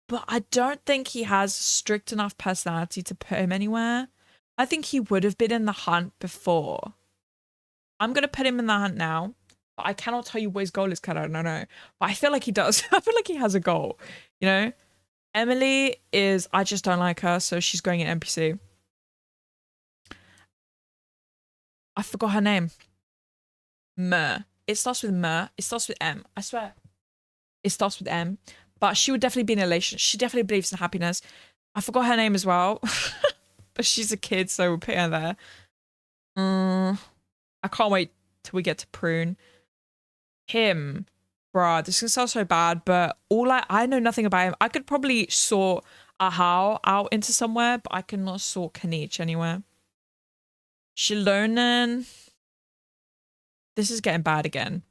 But I don't think he has strict enough personality to put him anywhere. I think he would have been in the Hunt before. I'm going to put him in the Hunt now. I cannot tell you what his goal is, Kara. No, no. But I feel like he does. I feel like he has a goal, you know? Emily is, I just don't like her, so she's going in NPC. I forgot her name. Mer. It starts with Mer. It starts with M. I swear. It starts with M. But she would definitely be in elation. She definitely believes in happiness. I forgot her name as well. But she's a kid, so we'll put her there. I can't wait till we get to Prune. Him. Bruh, this is gonna sound so bad, but I know nothing about him. I could probably sort Ahau out into somewhere, but I cannot sort Kanich anywhere. Shilonen. This is getting bad again.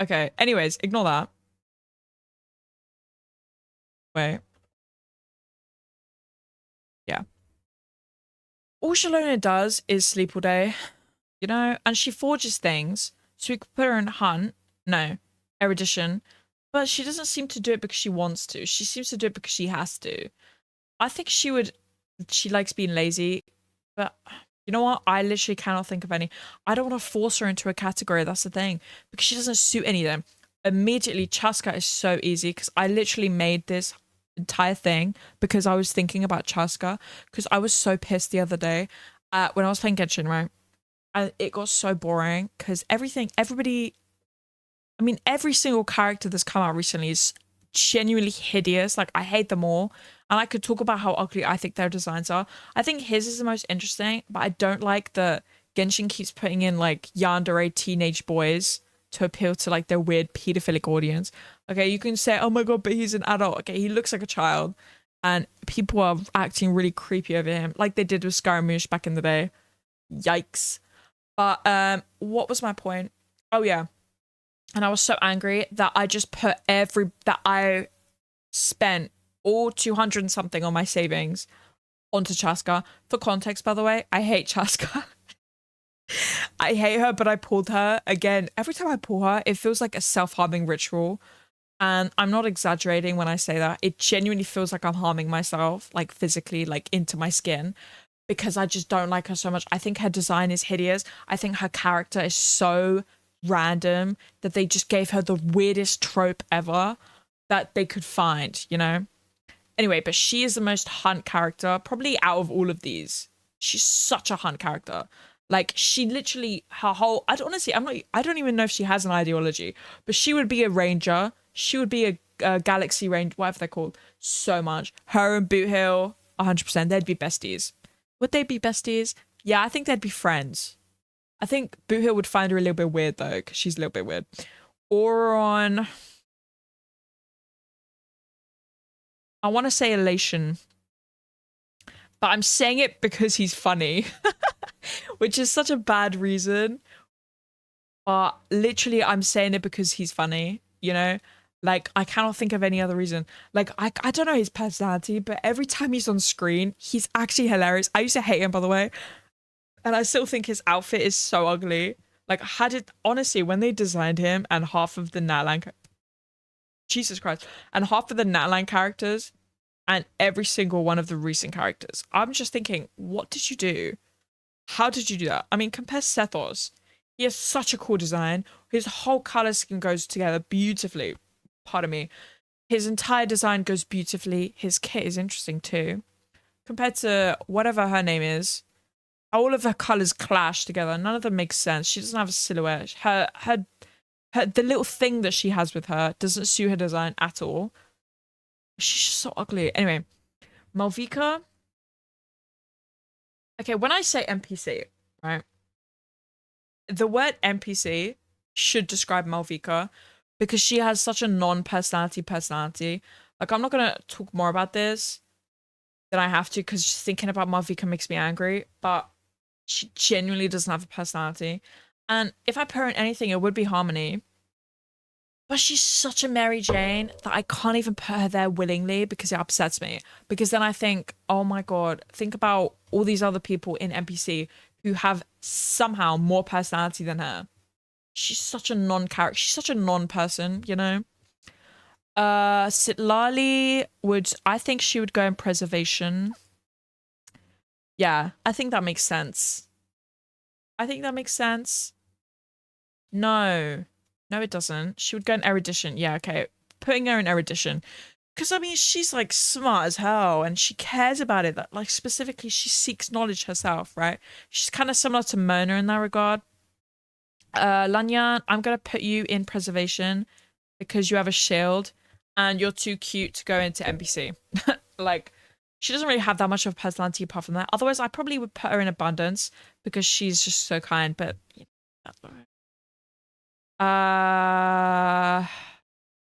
Okay, anyways, ignore that. Wait. Yeah. All Shalona does is sleep all day, you know, and she forges things, so we could put her in hunt. No, erudition. But she doesn't seem to do it because she wants to. She seems to do it because she has to. I think she likes being lazy, but you know what? I literally cannot think of any. I don't want to force her into a category. That's the thing, because she doesn't suit any of them. Immediately, Chaska is so easy because I literally made this entire thing because I was thinking about Chaska because I was so pissed the other day when I was playing Genshin, right? And it got so boring because everybody, I mean, every single character that's come out recently is genuinely hideous. Like, I hate them all. And I could talk about how ugly I think their designs are. I think his is the most interesting, but I don't like that Genshin keeps putting in like yandere teenage boys to appeal to like their weird pedophilic audience. Okay, you can say, oh my god, but he's an adult. Okay, he looks like a child. And people are acting really creepy over him, like they did with Scaramouche back in the day. Yikes. But what was my point? Oh yeah. And I was so angry that I just put that I spent all 200 and something on my savings onto Chaska. For context, by the way, I hate Chaska. I hate her, but I pulled her. Again, every time I pull her, it feels like a self-harming ritual. And I'm not exaggerating when I say that. It genuinely feels like I'm harming myself, like physically, like into my skin, because I just don't like her so much. I think her design is hideous. I think her character is so random that they just gave her the weirdest trope ever that they could find, you know? Anyway, but she is the most hunt character, probably out of all of these. She's such a hunt character. Like, she literally, her whole, I don't even know if she has an ideology, but she would be a ranger. She would be a galaxy range, whatever they're called, so much. Her and Boot Hill, 100%, they'd be besties. Would they be besties? Yeah, I think they'd be friends. I think Boot Hill would find her a little bit weird, though, because she's a little bit weird. Auron, I want to say Elation, but I'm saying it because he's funny, which is such a bad reason. But literally, I'm saying it because he's funny, you know? Like, I cannot think of any other reason. Like, I don't know his personality, but every time he's on screen, he's actually hilarious. I used to hate him, by the way. And I still think his outfit is so ugly. Like, honestly, when they designed him and half of the Natlan, Jesus Christ, and half of the Natlan characters and every single one of the recent characters, I'm just thinking, what did you do? How did you do that? I mean, compare Sethos. He has such a cool design. His whole color scheme goes together beautifully. Pardon me. His entire design goes beautifully. His kit is interesting too. Compared to whatever her name is, all of her colors clash together. None of them make sense. She doesn't have a silhouette. The little thing that she has with her doesn't suit her design at all. She's just so ugly. Anyway, Malvika. Okay, when I say NPC, right? The word NPC should describe Malvika because she has such a non-personality. Like, I'm not gonna talk more about this than I have to because just thinking about Malvika makes me angry, but she genuinely doesn't have a personality. And if I put her in anything, it would be Harmony. But she's such a Mary Jane that I can't even put her there willingly because it upsets me. Because then I think, oh my God, think about all these other people in NPC who have somehow more personality than her. She's such a non-character. She's such a non-person, you know? Sitlali would, I think she would go in preservation. Yeah, I think that makes sense. I think that makes sense. No. No, it doesn't. She would go in erudition. Yeah, okay. Putting her in erudition. Because, I mean, she's, like, smart as hell, and she cares about it. That, like, specifically, she seeks knowledge herself, right? She's kind of similar to Mona in that regard. Lanyan, I'm going to put you in preservation because you have a shield, and you're too cute to go into NPC. Like, she doesn't really have that much of a personality apart from that. Otherwise, I probably would put her in abundance because she's just so kind, but... You know, that's all right.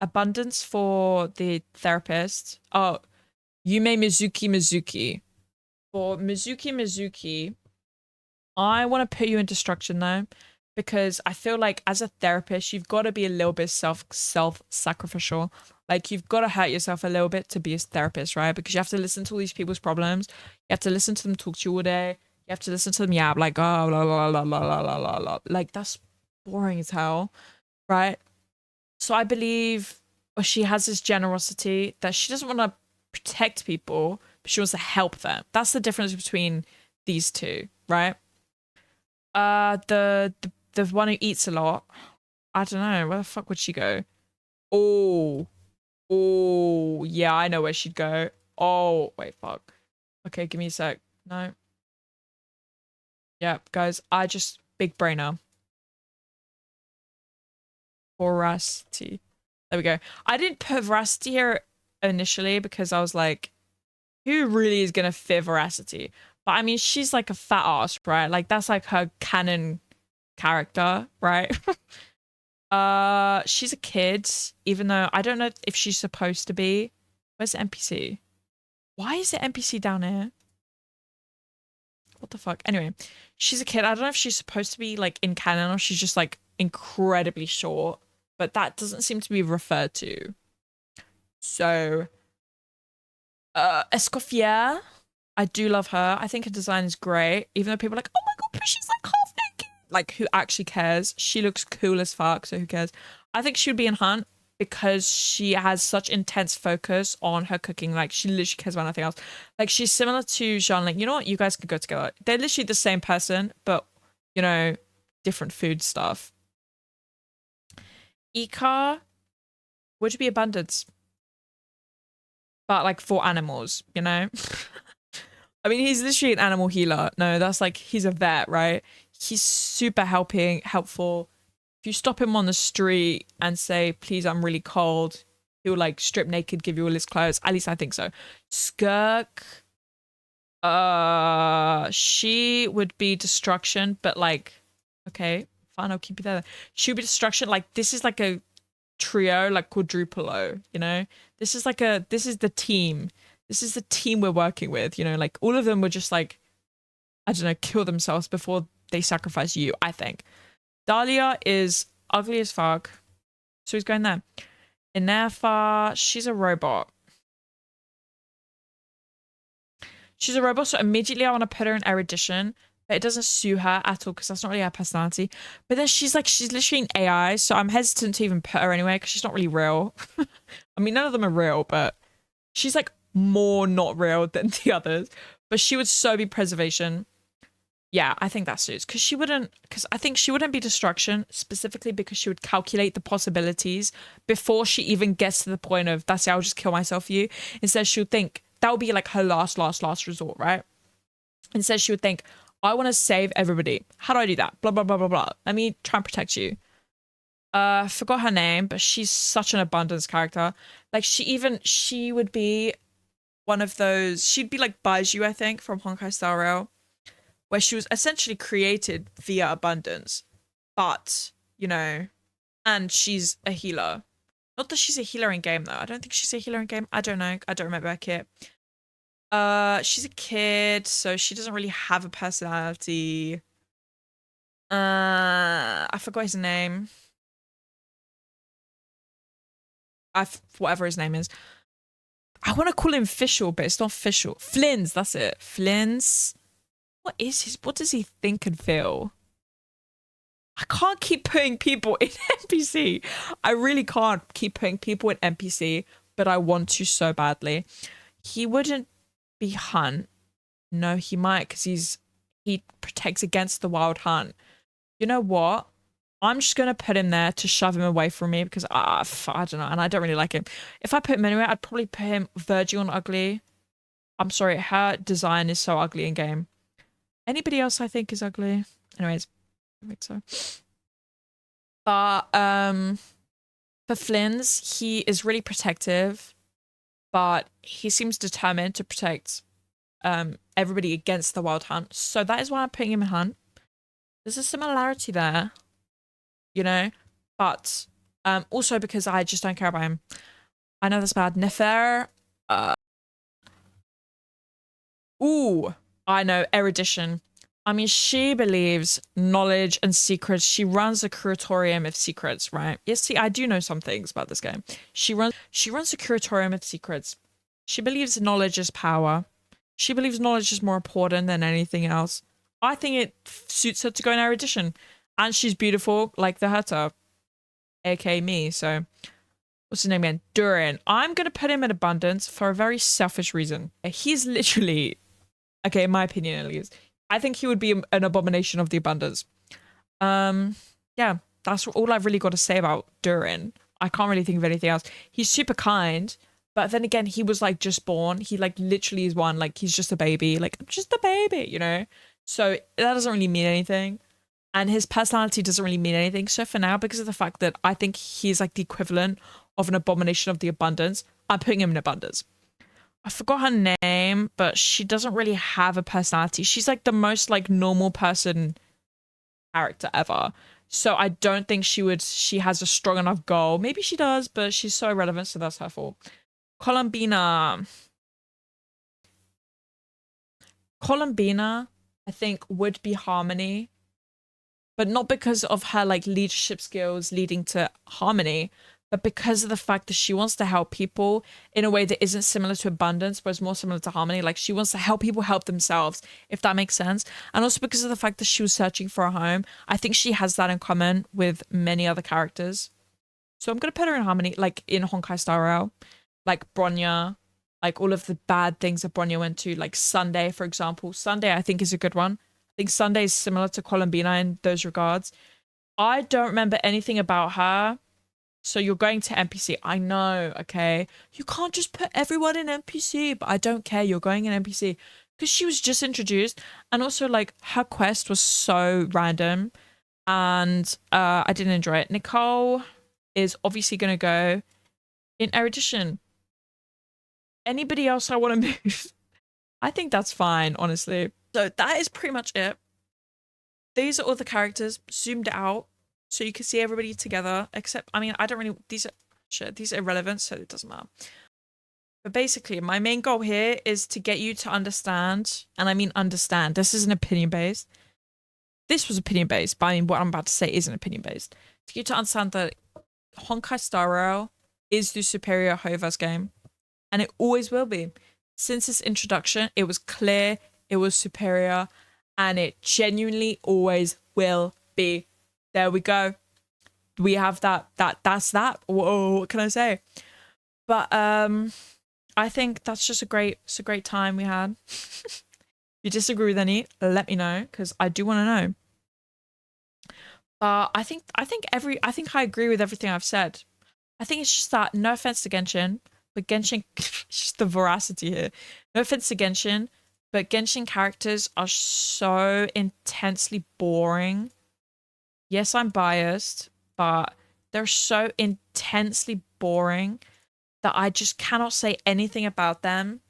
Abundance for the therapist. Oh, Yume Mizuki. For Mizuki, I want to put you in destruction though, because I feel like as a therapist, you've got to be a little bit self-sacrificial. Like you've got to hurt yourself a little bit to be a therapist, right? Because you have to listen to all these people's problems. You have to listen to them talk to you all day. You have to listen to them yap like, oh, la la la la la la la la. Like that's boring as hell, right? So I believe she has this generosity that she doesn't want to protect people, but she wants to help them. That's the difference between these two, right? The one who eats a lot. I don't know. Where the fuck would she go? Oh, oh, yeah, I know where she'd go. Oh, wait, fuck. Okay, give me a sec. No. Yep, guys, I just big brainer. Veracity. There we go. I didn't put veracity here initially because I was like, who really is gonna fit veracity? But I mean, she's like a fat ass, right? Like that's like her canon character, right? She's a kid, even though I don't know if she's supposed to be. Where's the NPC? Why is the NPC down here? What the fuck? Anyway, she's a kid. I don't know if she's supposed to be like in canon or she's just like incredibly short, but that doesn't seem to be referred to. So, Escoffier, I do love her. I think her design is great, even though people are like, oh my God, but she's like half naked. Like, who actually cares? She looks cool as fuck, so who cares? I think she would be in Hunt because she has such intense focus on her cooking. Like, she literally cares about nothing else. Like, she's similar to Jean. Like, you know what? You guys could go together. They're literally the same person, but, you know, different food stuff. Ika would be abundance, but like for animals, you know? I mean, he's literally an animal healer. No, that's like, he's a vet, right? He's super helpful. If you stop him on the street and say, please, I'm really cold, he'll like strip naked, give you all his clothes. At least I think so. Skirk, she would be destruction, but like, okay, fine, I'll keep you there. She would be destruction. Like, this is like a trio, like quadruple O, you know? This is the team. This is the team we're working with, you know? Like, all of them would just like, I don't know, kill themselves before they sacrifice you, I think. Dahlia is ugly as fuck. So he's going there. Inefa, she's a robot. She's a robot, so immediately I want to put her in erudition. But it doesn't suit her at all because that's not really her personality. But then she's literally an AI, so I'm hesitant to even put her anyway because she's not really real. I mean, none of them are real, but she's like more not real than the others. But she would so be preservation. Yeah, I think that suits because I think she wouldn't be destruction specifically because she would calculate the possibilities before she even gets to the point of that's it, I'll just kill myself for you. Instead, she would think that would be like her last resort, right? Instead, she would think, I want to save everybody. How do I do that? Blah, blah, blah, blah, blah. Let me try and protect you. Forgot her name, but she's such an abundance character. Like she would be one of those, she'd be like Baiju, I think, from Honkai Star Rail. where she was essentially created via abundance, but, you know, and she's a healer. Not that she's a healer in game though. I don't think she's a healer in game. I don't know. I don't remember her kit. She's a kid, so she doesn't really have a personality. I forgot his name. Whatever his name is. I want to call him Fischl, but it's not Fischl. Flins, that's it. Flins. What does he think and feel? I can't keep putting people in NPC. I really can't keep putting people in NPC, but I want to so badly. He wouldn't be Hunt. No, he might, because he protects against the wild hunt. You know what? I'm just gonna put him there to shove him away from me because I don't know, and I don't really like him. If I put him anywhere, I'd probably put him Virgil on ugly. I'm sorry, her design is so ugly in game. Anybody else I think is ugly? Anyways, I think so. But for Flynn's, he is really protective, but he seems determined to protect everybody against the wild hunt. So that is why I'm putting him in hunt. There's a similarity there, you know, but also because I just don't care about him. I know that's bad. Nefer. Ooh, I know. Erudition. I mean, she believes knowledge and secrets. She runs a curatorium of secrets, right? Yes, see, I do know some things about this game. She runs a curatorium of secrets. She believes knowledge is power. She believes knowledge is more important than anything else. I think it suits her to go in erudition. And she's beautiful, like the Herta, aka me. So, what's his name again? Durin. I'm going to put him in abundance for a very selfish reason. He's literally, okay, in my opinion at least, I think he would be an abomination of the abundance. Yeah, that's all I've really got to say about Durin. I can't really think of anything else. He's super kind, but then again, he was like just born. He like literally is one, like he's just a baby, like just a baby, you know? So that doesn't really mean anything. And his personality doesn't really mean anything. So for now, because of the fact that I think he's like the equivalent of an abomination of the abundance, I'm putting him in abundance. I forgot her name, but she doesn't really have a personality. She's like the most like normal person character ever. So I don't think she has a strong enough goal. Maybe she does, but she's so irrelevant, so that's her fault. Columbina, I think would be Harmony, but not because of her like leadership skills leading to Harmony, but because of the fact that she wants to help people in a way that isn't similar to abundance, but is more similar to Harmony. Like she wants to help people help themselves, if that makes sense. And also because of the fact that she was searching for a home. I think she has that in common with many other characters. So I'm going to put her in Harmony, like in Honkai Star Rail, like Bronya, like all of the bad things that Bronya went to, like Sunday, for example. Sunday, I think, is a good one. I think Sunday is similar to Columbina in those regards. I don't remember anything about her. So you're going to NPC. I know, okay? You can't just put everyone in NPC, but I don't care. You're going in NPC. Because she was just introduced. And also, like, her quest was so random. And I didn't enjoy it. Nicole is obviously going to go in erudition. Anybody else I want to move? I think that's fine, honestly. So that is pretty much it. These are all the characters zoomed out. So you can see everybody together, except, I mean, I don't really, these are irrelevant, so it doesn't matter. But basically, my main goal here is to get you to understand, and I mean understand, this isn't opinion-based. This was opinion-based, but I mean, what I'm about to say isn't opinion-based. To get you to understand that Honkai Star Rail is the superior Hover's game, and it always will be. Since its introduction, it was clear, it was superior, and it genuinely always will be. There we go. We have that's that. Whoa, what can I say? But I think that's just a great time we had. If you disagree with any, let me know, because I do want to know. I think I agree with everything I've said. I think it's just that, no offense to Genshin, but Genshin, just the veracity here. No offense to Genshin, but Genshin characters are so intensely boring. Yes, I'm biased, but they're so intensely boring that I just cannot say anything about them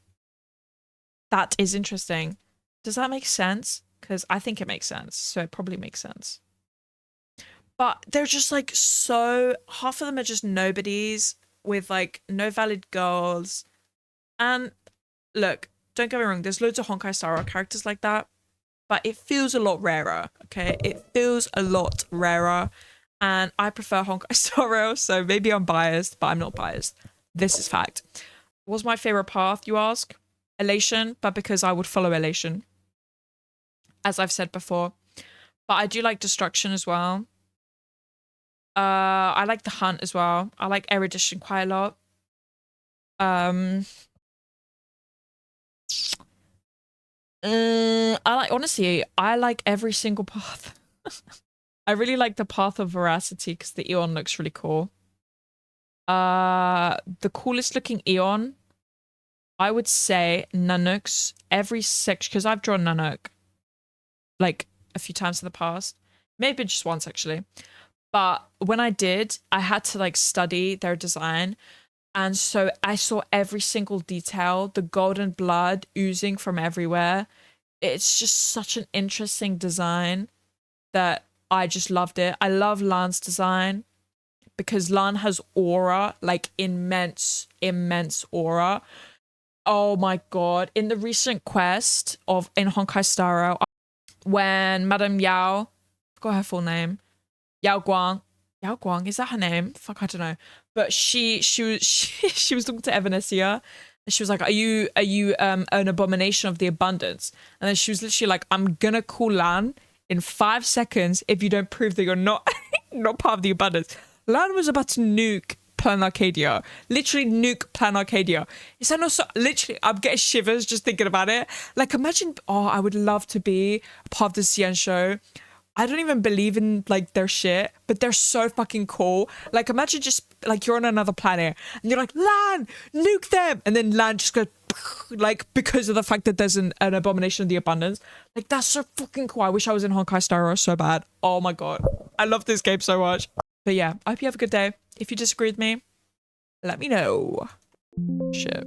that is interesting. Does that make sense? because I think it makes sense. So it probably makes sense. But they're just like so, half of them are just nobodies with like no valid goals. And look, don't get me wrong, there's loads of Honkai Star Rail characters like that, but it feels a lot rarer, okay? It feels a lot rarer, and I prefer Honkai Star Rail, so maybe I'm biased, but I'm not biased. This is fact. What's my favorite path, you ask? Elation, but because I would follow Elation, as I've said before. But I do like Destruction as well. I like the Hunt as well. I like Erudition quite a lot. Honestly, I like every single path. I really like the Path of Veracity because the Eon looks really cool. The coolest looking Eon, I would say Nanook's every section, because I've drawn Nanook like a few times in the past. Maybe just once actually. But when I did, I had to like study their design. And so I saw every single detail, the golden blood oozing from everywhere. It's just such an interesting design that I just loved it. I love Lan's design because Lan has aura, like immense, immense aura. Oh my god. In the recent quest in Honkai Star Rail, when Madame Yao, I forgot her full name, Yao Guang, is that her name? Fuck, I don't know. But she was talking to Evanesia, and she was like, "Are you an abomination of the abundance?" And then she was literally like, "I'm gonna call Lan in 5 seconds if you don't prove that you're not not part of the abundance." Lan was about to nuke Plan Arcadia, literally nuke Plan Arcadia. Is that not so? Literally, I'm getting shivers just thinking about it. Like, imagine. Oh, I would love to be part of the CN show. I don't even believe in like their shit, but they're so fucking cool. Like, imagine just like you're on another planet and you're like, Lan, nuke them, and then Lan just goes like because of the fact that there's an abomination of the abundance. Like, that's so fucking cool. I wish I was in Honkai Star Rail so bad. Oh my god, I love this game so much. But yeah, I hope you have a good day. If you disagree with me, let me know. Shit.